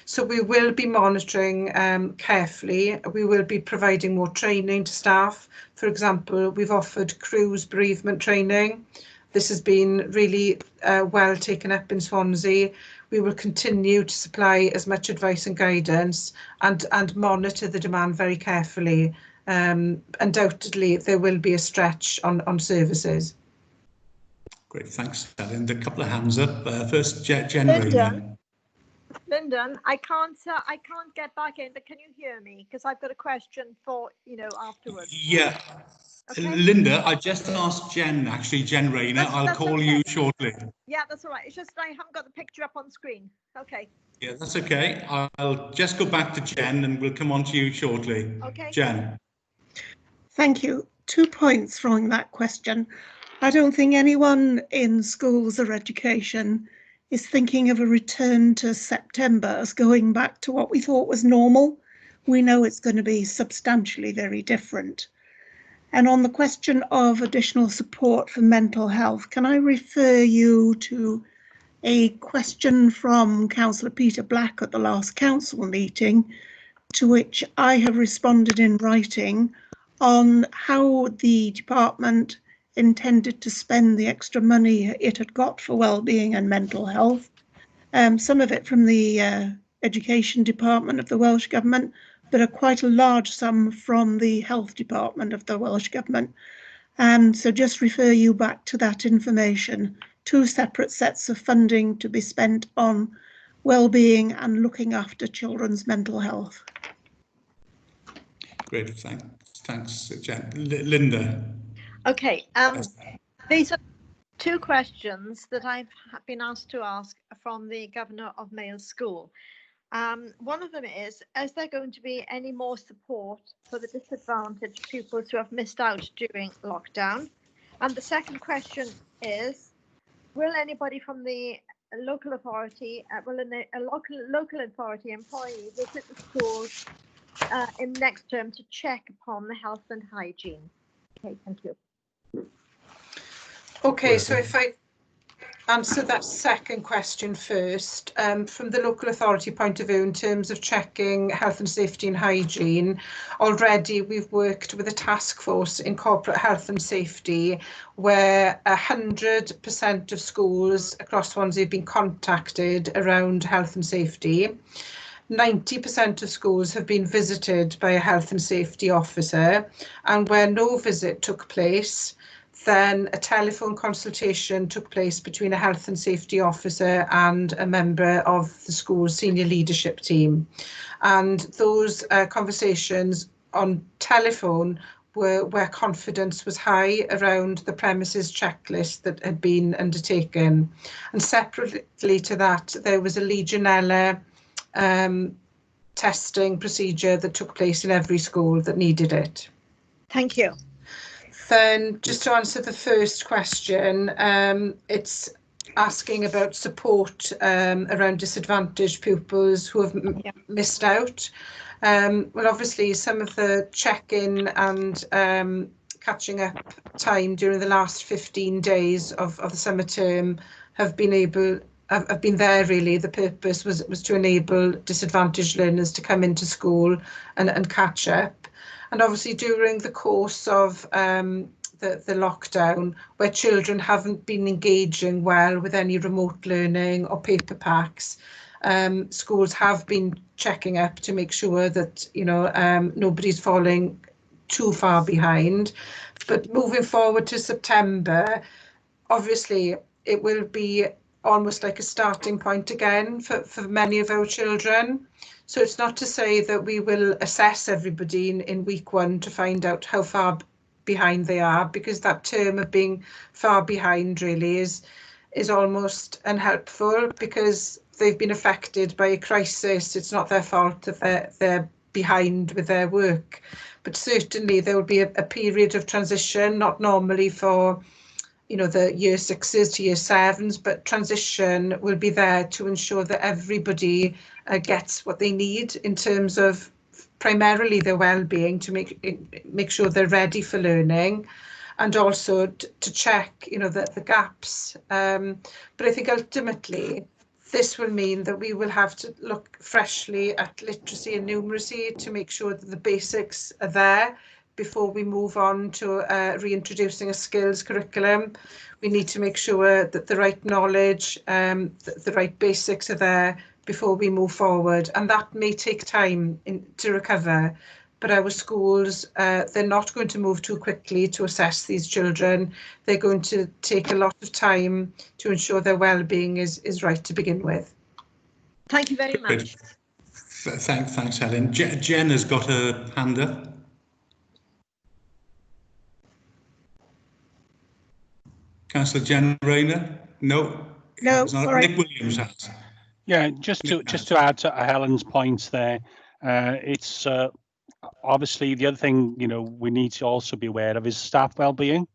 So we will be monitoring carefully. We will be providing more training to staff. For example, we've offered crews bereavement training. This has been really well taken up in Swansea. We will continue to supply as much advice and guidance and monitor the demand very carefully. Undoubtedly, there will be a stretch on services. Great, thanks, Helen. A couple of hands up. First, Jen Rayner. Lyndon, I can't get back in, but can you hear me? Because I've got a question for, afterwards. Yeah. Okay. Linda, I just asked Jen Rayner. I'll call okay. You shortly. Yeah, that's all right. It's just I haven't got the picture up on screen. Okay. Yeah, that's okay. I'll just go back to Jen and we'll come on to you shortly. Okay. Jen. Thank you. 2 points following that question. I don't think anyone in schools or education is thinking of a return to September as going back to what we thought was normal. We know it's going to be substantially very different. And on the question of additional support for mental health, can I refer you to a question from Councillor Peter Black at the last council meeting, to which I have responded in writing on how the department intended to spend the extra money it had got for wellbeing and mental health. Some of it from the Education Department of the Welsh Government, but quite a large sum from the Health Department of the Welsh Government. So just refer you back to that information. 2 separate sets of funding to be spent on wellbeing and looking after children's mental health. Great, thanks, Jen. Linda. Okay, these are 2 questions that I've been asked to ask from the Governor of Wales School. One of them is there going to be any more support for the disadvantaged pupils who have missed out during lockdown? And the second question is, will anybody from the local authority, a local authority employee visit the schools in next term to check upon the health and hygiene? Okay, thank you. Okay, so if I answer that second question first. From the local authority point of view, in terms of checking health and safety and hygiene, already we've worked with a task force in corporate health and safety where 100% of schools across Swansea have been contacted around health and safety. 90% of schools have been visited by a health and safety officer, and where no visit took place, then a telephone consultation took place between a health and safety officer and a member of the school's senior leadership team. And those conversations on telephone were where confidence was high around the premises checklist that had been undertaken. And separately to that, there was a Legionella testing procedure that took place in every school that needed it. Thank you. Then just to answer the first question, it's asking about support around disadvantaged pupils who have missed out. Well, obviously some of the check-in and catching up time during the last 15 days of the summer term have been there really. The purpose was to enable disadvantaged learners to come into school and catch up. And obviously during the course of the lockdown, where children haven't been engaging well with any remote learning or paper packs, schools have been checking up to make sure that, you know, nobody's falling too far behind. But moving forward to September, obviously it will be almost like a starting point again for many of our children. So it's not to say that we will assess everybody in week 1 to find out how far behind they are, because that term of being far behind really is almost unhelpful, because they've been affected by a crisis. It's not their fault that they're behind with their work. But certainly there will be a period of transition, not normally for, you know, the year 6s to year 7s, but transition will be there to ensure that everybody gets what they need in terms of primarily their well-being, to make sure they're ready for learning, and also to check, you know, the gaps. But I think ultimately this will mean that we will have to look freshly at literacy and numeracy to make sure that the basics are there before we move on to reintroducing a skills curriculum. We need to make sure that the right knowledge, the right basics are there before we move forward. And that may take time to recover. But our schools, they're not going to move too quickly to assess these children. They're going to take a lot of time to ensure their well-being is right to begin with. Thank you very much. Thanks, Helen. Jen has got her hand up. Councillor Jen Rayner? No. No, sorry. Nick Williams has. Yeah, just to add to Helen's points there, it's obviously the other thing, you know, we need to also be aware of is staff well-being.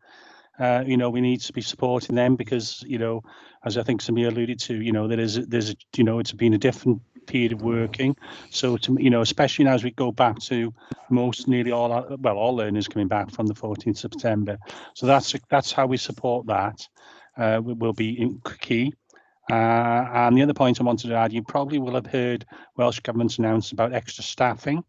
You know, we need to be supporting them because, you know, as I think somebody alluded to, you know, there's a, you know, it's been a different period of working. So, to, you know, especially now as we go back to nearly all learners coming back from the 14th September. So that's how we support that. Will be key. And the other point I wanted to add, you probably will have heard Welsh Government's announced about extra staffing.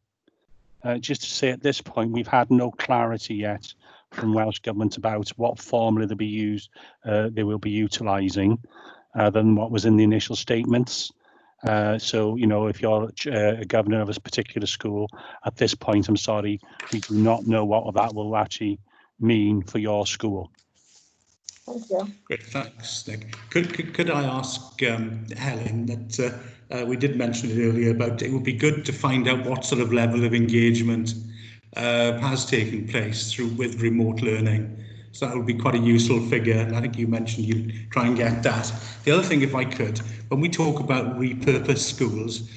Just to say at this point, we've had no clarity yet from Welsh Government about what formula they will be utilising than what was in the initial statements. So, you know, if you're a governor of a particular school, at this point, I'm sorry, we do not know what that will actually mean for your school. Thank you. Great, thanks, Nick. Could I ask Helen that we did mention it earlier about it would be good to find out what sort of level of engagement has taken place with remote learning. So that would be quite a useful figure. And I think you mentioned you'd try and get that. The other thing, if I could, when we talk about repurposed schools,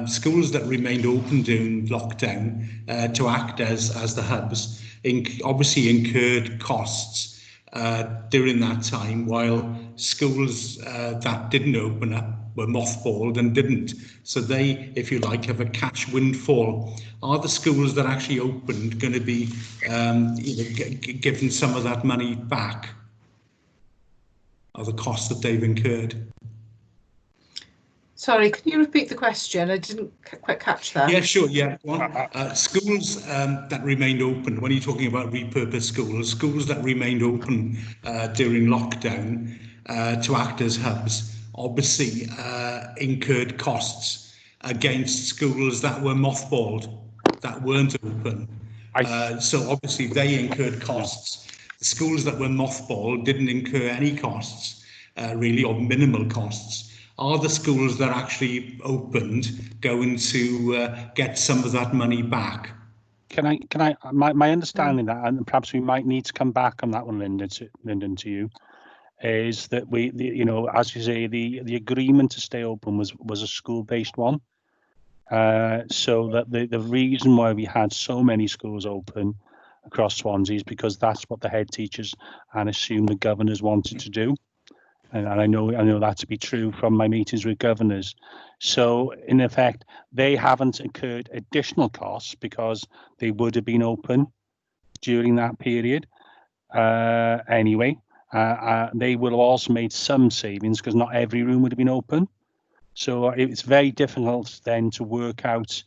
schools that remained open during lockdown to act as the hubs, obviously incurred costs during that time, while schools that didn't open up were mothballed and didn't. So they, if you like, have a cash windfall. Are the schools that actually opened going to be given some of that money back? of the costs that they've incurred. Sorry, can you repeat the question? I didn't quite catch that. Yeah, sure. Yeah, schools that remained open. When you're talking about repurposed schools that remained open during lockdown to act as hubs, obviously incurred costs against schools that were mothballed, that weren't open. So obviously they incurred costs. The schools that were mothballed didn't incur any costs, really, or minimal costs. Are the schools that actually opened going to get some of that money back? My understanding that, and perhaps we might need to come back on that one, Lyndon, to you, is that as you say, the agreement to stay open was a school-based one. So that the reason why we had so many schools open across Swansea is because that's what the head teachers and assume the governors wanted to do. And I know that to be true from my meetings with governors. So in effect, they haven't incurred additional costs because they would have been open during that period. Anyway, they will have also made some savings because not every room would have been open. So it's very difficult then to work out,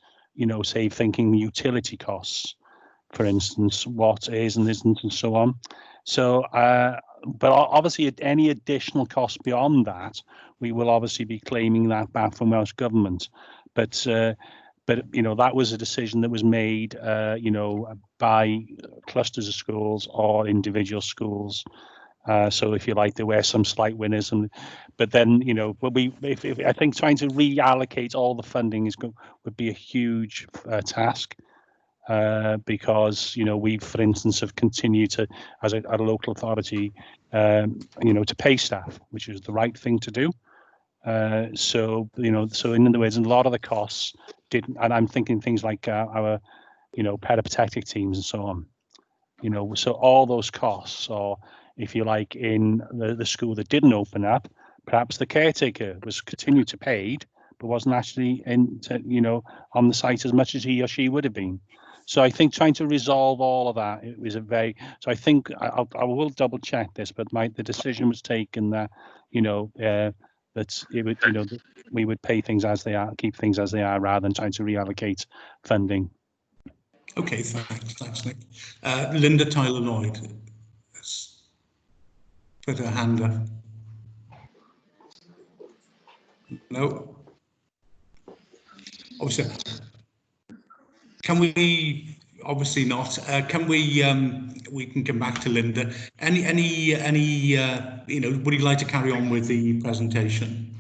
say thinking utility costs, for instance, what is and isn't and so on. So, but obviously any additional cost beyond that, we will obviously be claiming that back from Welsh Government. But that was a decision that was made, by clusters of schools or individual schools. So if you like, there were some slight winners, but then I think trying to reallocate all the funding would be a huge task. Because we, for instance, have continued to, as a local authority, to pay staff, which is the right thing to do. So in other words, a lot of the costs didn't, and I'm thinking things like our, paraprotective teams and so on. So all those costs, or if you like, in the school that didn't open up, perhaps the caretaker was continued to paid, but wasn't actually on the site as much as he or she would have been. So I think trying to resolve all of that, it was so I think I will double check this, but the decision was taken that, that it would, that we would pay things as they are, keep things as they are, rather than trying to reallocate funding. Okay, thanks, Nick. Linda Tyler-Lloyd has put her hand up. No. Obviously. Can we, obviously not, can we can come back to Linda. Any would you like to carry on with the presentation?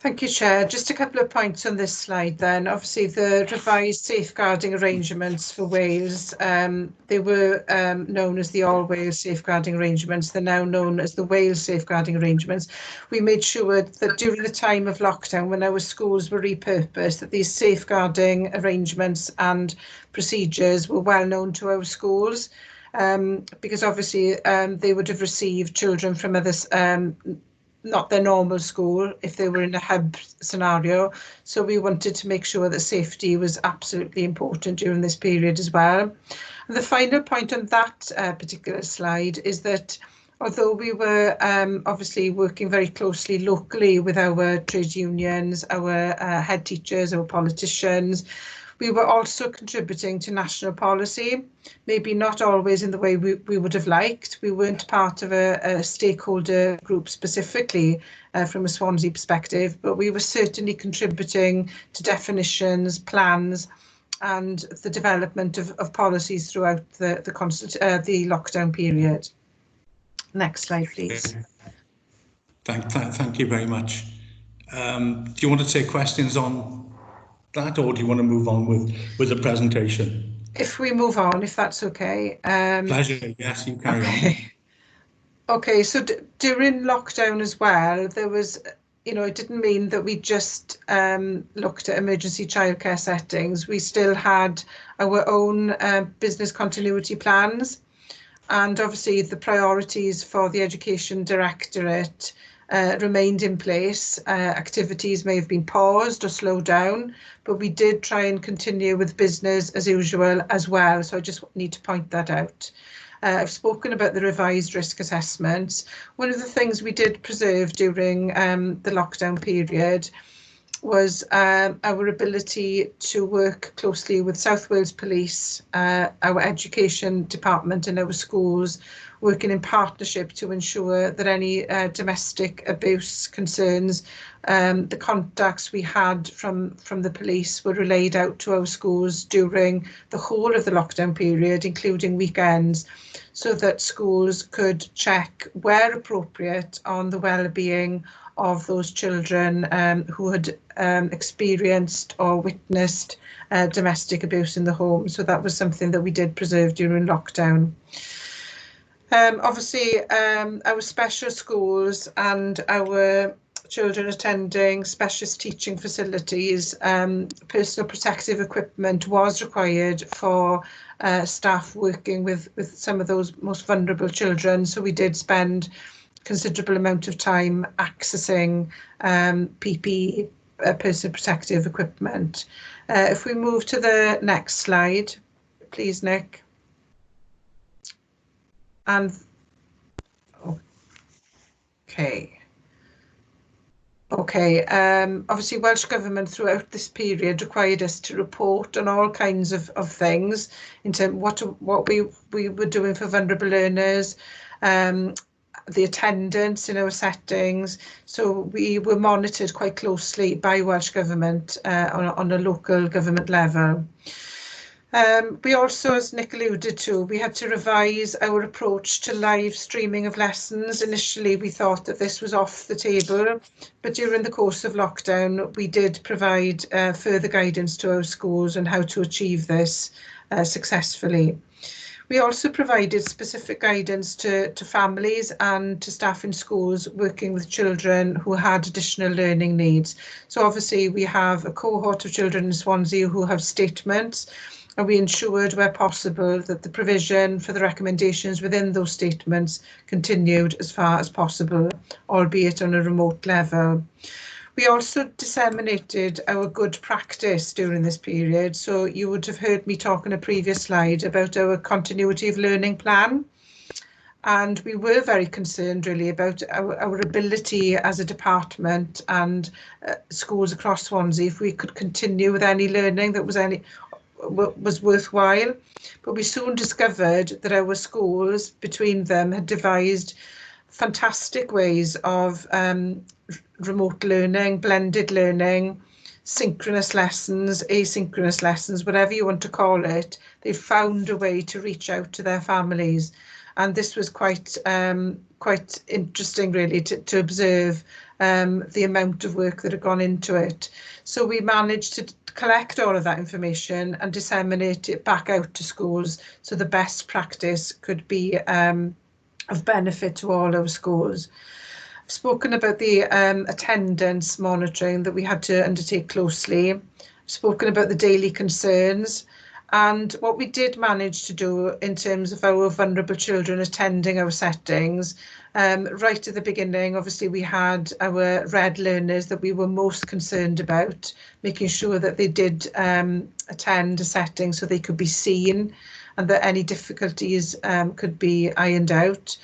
Thank you, Chair. Just a couple of points on this slide then. Obviously, the revised safeguarding arrangements for Wales, they were known as the All Wales Safeguarding Arrangements. They're now known as the Wales Safeguarding Arrangements. We made sure that during the time of lockdown, when our schools were repurposed, that these safeguarding arrangements and procedures were well known to our schools, because obviously they would have received children from others, not their normal school if they were in a hub scenario. So we wanted to make sure that safety was absolutely important during this period as well. And the final point on that particular slide is that although we were obviously working very closely locally with our trade unions, our head teachers, our politicians, we were also contributing to national policy, maybe not always in the way we would have liked. We weren't part of a stakeholder group specifically from a Swansea perspective, but we were certainly contributing to definitions, plans, and the development of policies throughout the lockdown period. Next slide, please. Thank you very much. Do you want to take questions on that, or do you want to move on with the presentation? If we move on, if that's okay. Pleasure. Yes, you carry on. Okay, so during lockdown as well, there was, it didn't mean that we just looked at emergency childcare settings. We still had our own business continuity plans, and obviously the priorities for the Education Directorate remained in place. Activities may have been paused or slowed down, but we did try and continue with business as usual as well. So I just need to point that out. I've spoken about the revised risk assessments. One of the things we did preserve during the lockdown period was our ability to work closely with South Wales Police, our education department and our schools, working in partnership to ensure that any domestic abuse concerns, the contacts we had from the police were relayed out to our schools during the whole of the lockdown period, including weekends, so that schools could check where appropriate on the well-being of those children who had experienced or witnessed domestic abuse in the home. So that was something that we did preserve during lockdown. Obviously, our special schools and our children attending specialist teaching facilities, personal protective equipment was required for staff working with some of those most vulnerable children. So we did spend considerable amount of time accessing PPE, personal protective equipment. If we move to the next slide, please, Nick. And okay. Obviously, Welsh Government throughout this period required us to report on all kinds of things in terms of what we were doing for vulnerable learners, the attendance in our settings. So we were monitored quite closely by Welsh Government on a local government level. We also, as Nick alluded to, we had to revise our approach to live streaming of lessons. Initially, we thought that this was off the table, but during the course of lockdown, we did provide further guidance to our schools on how to achieve this successfully. We also provided specific guidance to families and to staff in schools working with children who had additional learning needs. So obviously we have a cohort of children in Swansea who have statements, and we ensured where possible that the provision for the recommendations within those statements continued as far as possible, albeit on a remote level. We also disseminated our good practice during this period. So you would have heard me talk in a previous slide about our continuity of learning plan. And we were very concerned really about our ability as a department and schools across Swansea, if we could continue with any learning that was worthwhile. But we soon discovered that our schools, between them, had devised fantastic ways of remote learning, blended learning, synchronous lessons, asynchronous lessons, whatever you want to call it. They found a way to reach out to their families. And this was quite interesting really to observe the amount of work that had gone into it. So we managed to collect all of that information and disseminate it back out to schools so the best practice could be of benefit to all our schools. I've spoken about the attendance monitoring that we had to undertake closely. I've spoken about the daily concerns, and what we did manage to do in terms of our vulnerable children attending our settings. Right at the beginning, obviously we had our red learners that we were most concerned about, making sure that they did attend a setting so they could be seen and that any difficulties could be ironed out.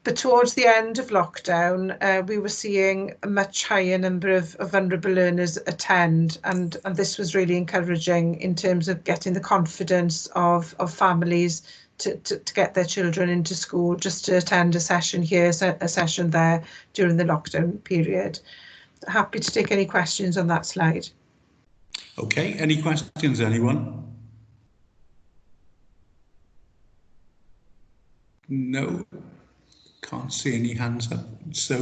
But towards the end of lockdown, we were seeing a much higher number of vulnerable learners attend, and this was really encouraging in terms of getting the confidence of families to get their children into school, just to attend a session here, a session there during the lockdown period. Happy to take any questions on that slide. Okay, any questions, anyone? No, can't see any hands up. So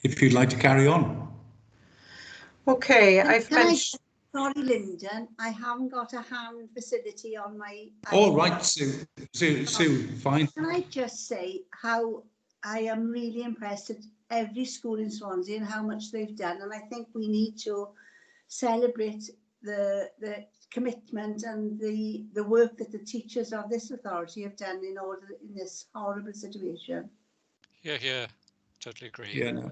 if you'd like to carry on. Okay, I've mentioned... Sorry, Lyndon, I haven't got a hand facility on my... All right, Sue, fine. Can I just say how I am really impressed at every school in Swansea and how much they've done, and I think we need to celebrate the commitment and the work that the teachers of this authority have done in this horrible situation. Yeah, totally agree. Yeah, no,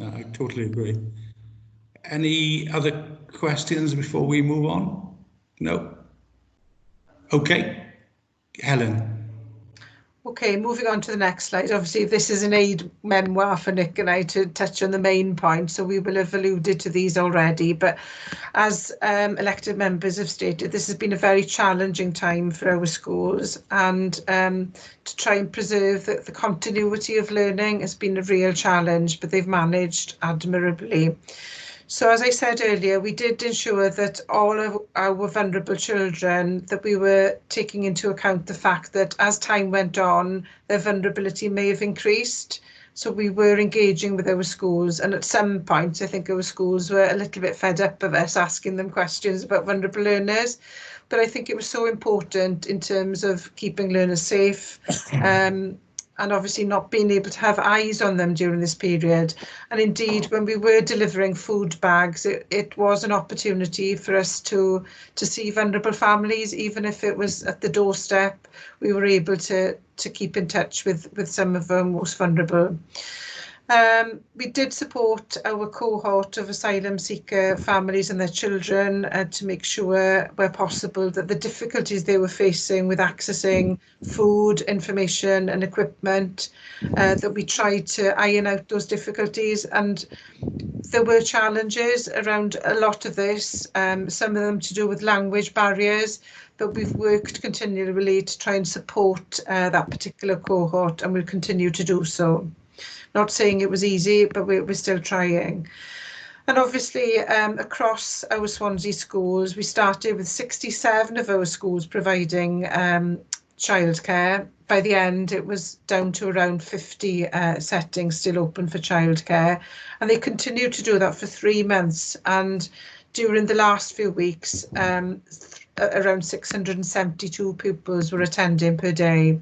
I totally agree. Any other questions before we move on? No. Okay, Helen. Okay, moving on to the next slide. Obviously, this is an aid memoir for Nick and I to touch on the main points, so we will have alluded to these already. But as elected members have stated, this has been a very challenging time for our schools, and to try and preserve the continuity of learning has been a real challenge, but they've managed admirably. So as I said earlier, we did ensure that all of our vulnerable children, that we were taking into account the fact that as time went on, their vulnerability may have increased. So we were engaging with our schools, and at some points, I think our schools were a little bit fed up of us asking them questions about vulnerable learners. But I think it was so important in terms of keeping learners safe, and obviously not being able to have eyes on them during this period. And indeed, when we were delivering food bags, it was an opportunity for us to see vulnerable families, even if it was at the doorstep. We were able to keep in touch with some of our most vulnerable. We did support our cohort of asylum seeker families and their children to make sure, where possible, that the difficulties they were facing with accessing food, information and equipment, that we tried to iron out those difficulties. And there were challenges around a lot of this, some of them to do with language barriers, but we've worked continually to try and support that particular cohort, and we'll continue to do so. Not saying it was easy, but we're still trying. And obviously, across our Swansea schools, we started with 67 of our schools providing childcare. By the end, it was down to around 50 settings still open for childcare. And they continued to do that for 3 months. And during the last few weeks, around 672 pupils were attending per day.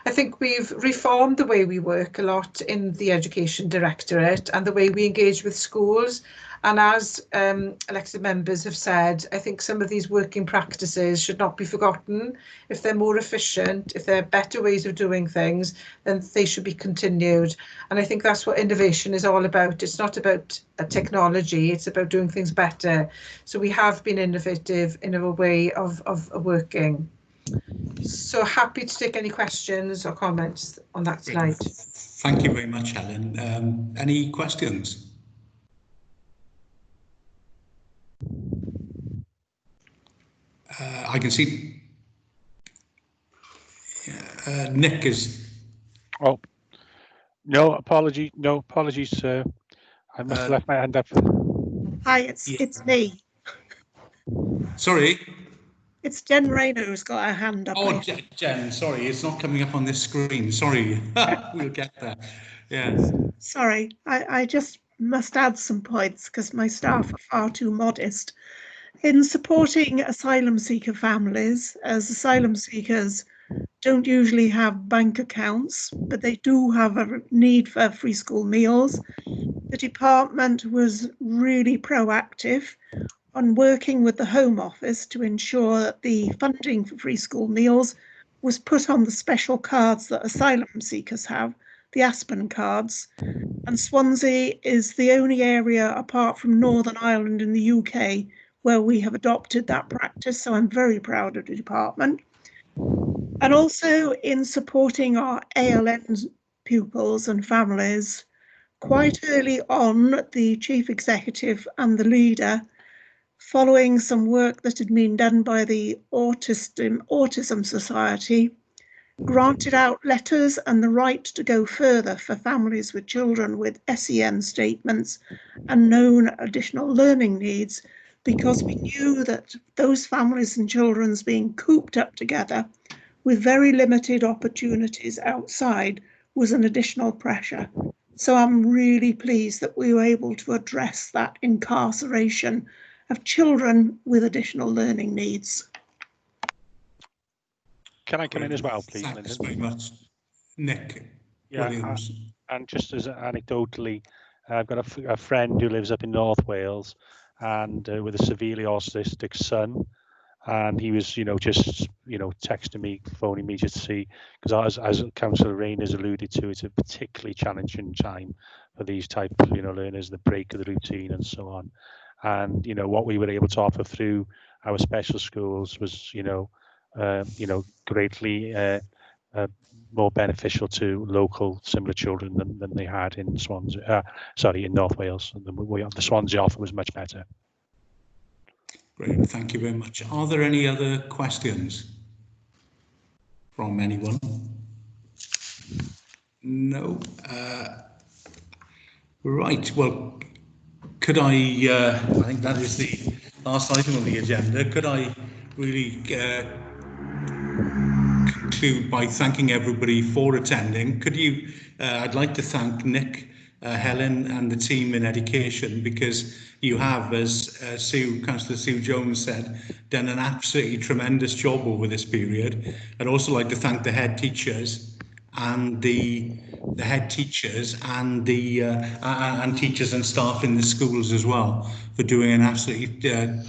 I think we've reformed the way we work a lot in the Education Directorate and the way we engage with schools. And as elected members have said, I think some of these working practices should not be forgotten. If they're more efficient, if there are better ways of doing things, then they should be continued. And I think that's what innovation is all about. It's not about technology, it's about doing things better. So we have been innovative in our way of working. So happy to take any questions or comments on that slide. Thank you very much, Helen. Any questions? I can see Nick is. Oh, no apologies, sir. I must have left my hand up. Hi, it's me. Sorry. It's Jen Rayner who's got her hand up. Oh, Jen, sorry, it's not coming up on this screen. Sorry, we'll get there. Yeah. Sorry, I just must add some points because my staff are far too modest. In supporting asylum seeker families, as asylum seekers don't usually have bank accounts, but they do have a need for free school meals, the department was really proactive on working with the Home Office to ensure that the funding for free school meals was put on the special cards that asylum seekers have, the Aspen cards. And Swansea is the only area apart from Northern Ireland in the UK where we have adopted that practice. So I'm very proud of the department. And also in supporting our ALN pupils and families, quite early on, the chief executive and the leader, following some work that had been done by the Autism Society, granted out letters and the right to go further for families with children with SEN statements and known additional learning needs, because we knew that those families and children being cooped up together with very limited opportunities outside was an additional pressure. So I'm really pleased that we were able to address that incarceration of children with additional learning needs. Can I come in as well, please, Thanks Lyndon? very much, Nick Williams. And just as anecdotally, I've got a friend who lives up in North Wales and with a severely autistic son. And he was, just, texting me, phoning me just to see, because as Councillor Rain has alluded to, it's a particularly challenging time for these type of, learners, the break of the routine and so on. And, what we were able to offer through our special schools was, greatly more beneficial to local similar children than they had in Swansea. In North Wales. The Swansea offer was much better. Great, thank you very much. Are there any other questions from anyone? No. Right, well, could I think that is the last item on the agenda. Could I really conclude by thanking everybody for attending? Could you, I'd like to thank Nick, Helen and the team in education, because you have, as Councillor Sue Jones said, done an absolutely tremendous job over this period. I'd also like to thank the head teachers and the head teachers and the and teachers and staff in the schools as well for doing an absolutely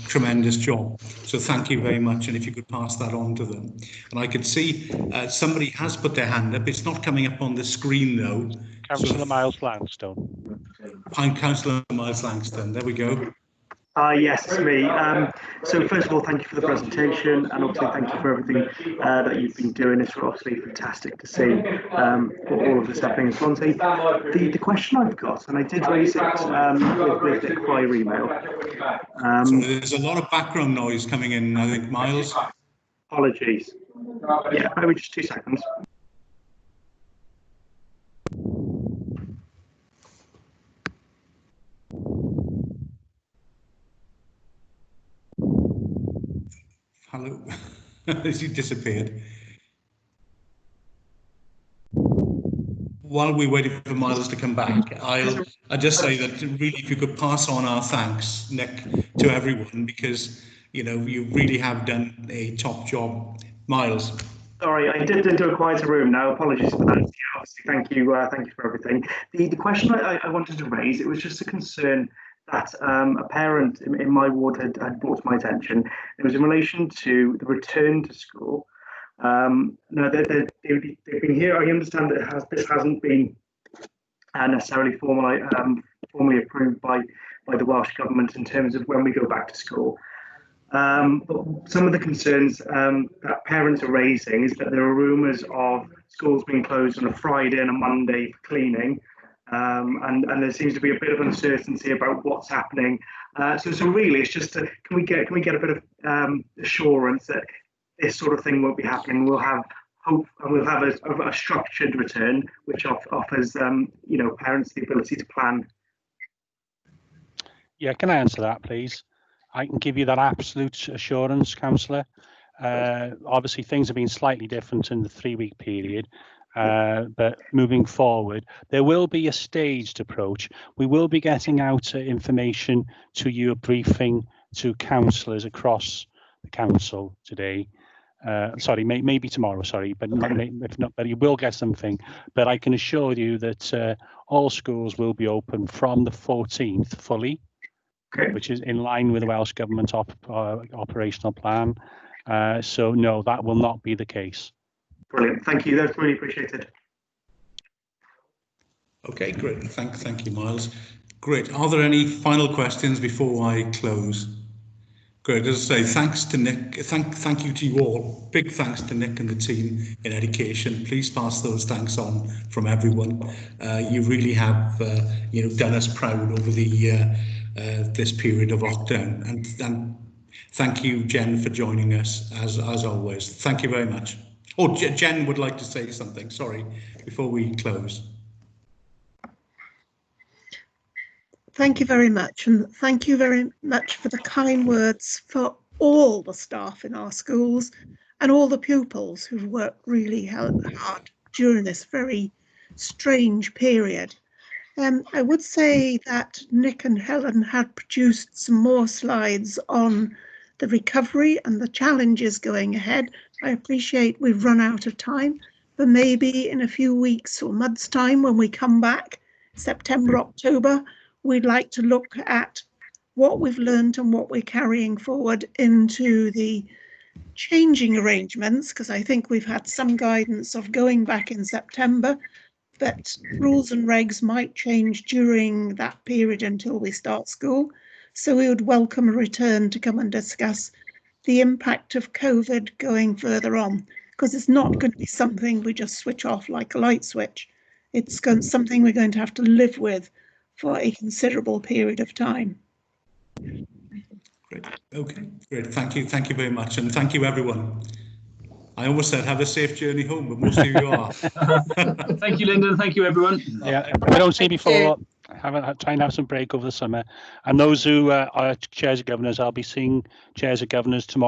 tremendous job. So thank you very much, and if you could pass that on to them. And I could see somebody has put their hand up. It's not coming up on the screen though. Councillor Miles Langstone. I'm Councillor Miles Langstone. There we go. Yes, it's me. So first of all, thank you for the presentation, and also thank you for everything that you've been doing. It's obviously fantastic to see all of this happening in Swansea. The question I've got, and I did raise it with Nick via email. So there's a lot of background noise coming in, I think, Miles. Apologies. Yeah, maybe just 2 seconds. Hello, as you disappeared. While we're waiting for Miles to come back, I'll just say that really, if you could pass on our thanks, Nick, to everyone, because you know you really have done a top job. Miles. Sorry, I dipped into a quieter room now. Apologies for that. Yeah, obviously, thank you for everything. The question I wanted to raise, it was just a concern that a parent in my ward had brought to my attention. It was in relation to the return to school. Now they've been here. I understand that this hasn't been necessarily formally approved by the Welsh Government in terms of when we go back to school. But some of the concerns that parents are raising is that there are rumours of schools being closed on a Friday and a Monday for cleaning. And there seems to be a bit of uncertainty about what's happening. So really, it's just can we get a bit of assurance that this sort of thing won't be happening? We'll have hope, and we'll have a structured return, which offers parents the ability to plan. Yeah, can I answer that, please? I can give you that absolute assurance, Councillor. Obviously, things have been slightly different in the 3-week period. But moving forward, there will be a staged approach. We will be getting out information to you, a briefing to councillors across the council today. Maybe tomorrow, but if not, but you will get something. But I can assure you that all schools will be open from the 14th fully, which is in line with the Welsh Government operational plan. So no, that will not be the case. Brilliant, thank you. That's really appreciated. Okay, great. Thank you, Miles. Great. Are there any final questions before I close? Great. As I say, thanks to Nick. Thank you to you all. Big thanks to Nick and the team in education. Please pass those thanks on from everyone. You really have, done us proud over the this period of lockdown. And thank you, Jen, for joining us as always. Thank you very much. Oh, Jen would like to say something, sorry, before we close. Thank you very much, and thank you very much for the kind words for all the staff in our schools and all the pupils who've worked really hard during this very strange period. I would say that Nick and Helen had produced some more slides on the recovery and the challenges going ahead. I appreciate we've run out of time, but maybe in a few weeks or months' time when we come back, September, October, we'd like to look at what we've learned and what we're carrying forward into the changing arrangements, because I think we've had some guidance of going back in September, but rules and regs might change during that period until we start school. So we would welcome a return to come and discuss the impact of COVID going further on. because it's not going to be something we just switch off like a light switch. It's something we're going to have to live with for a considerable period of time. Great. Okay, great. Thank you very much, and thank you everyone. I almost said have a safe journey home, but most of you are. Thank you, Lyndon. Thank you, everyone. Yeah, if I don't see you before, try and have some break over the summer. And those who are chairs of governors, I'll be seeing chairs of governors tomorrow.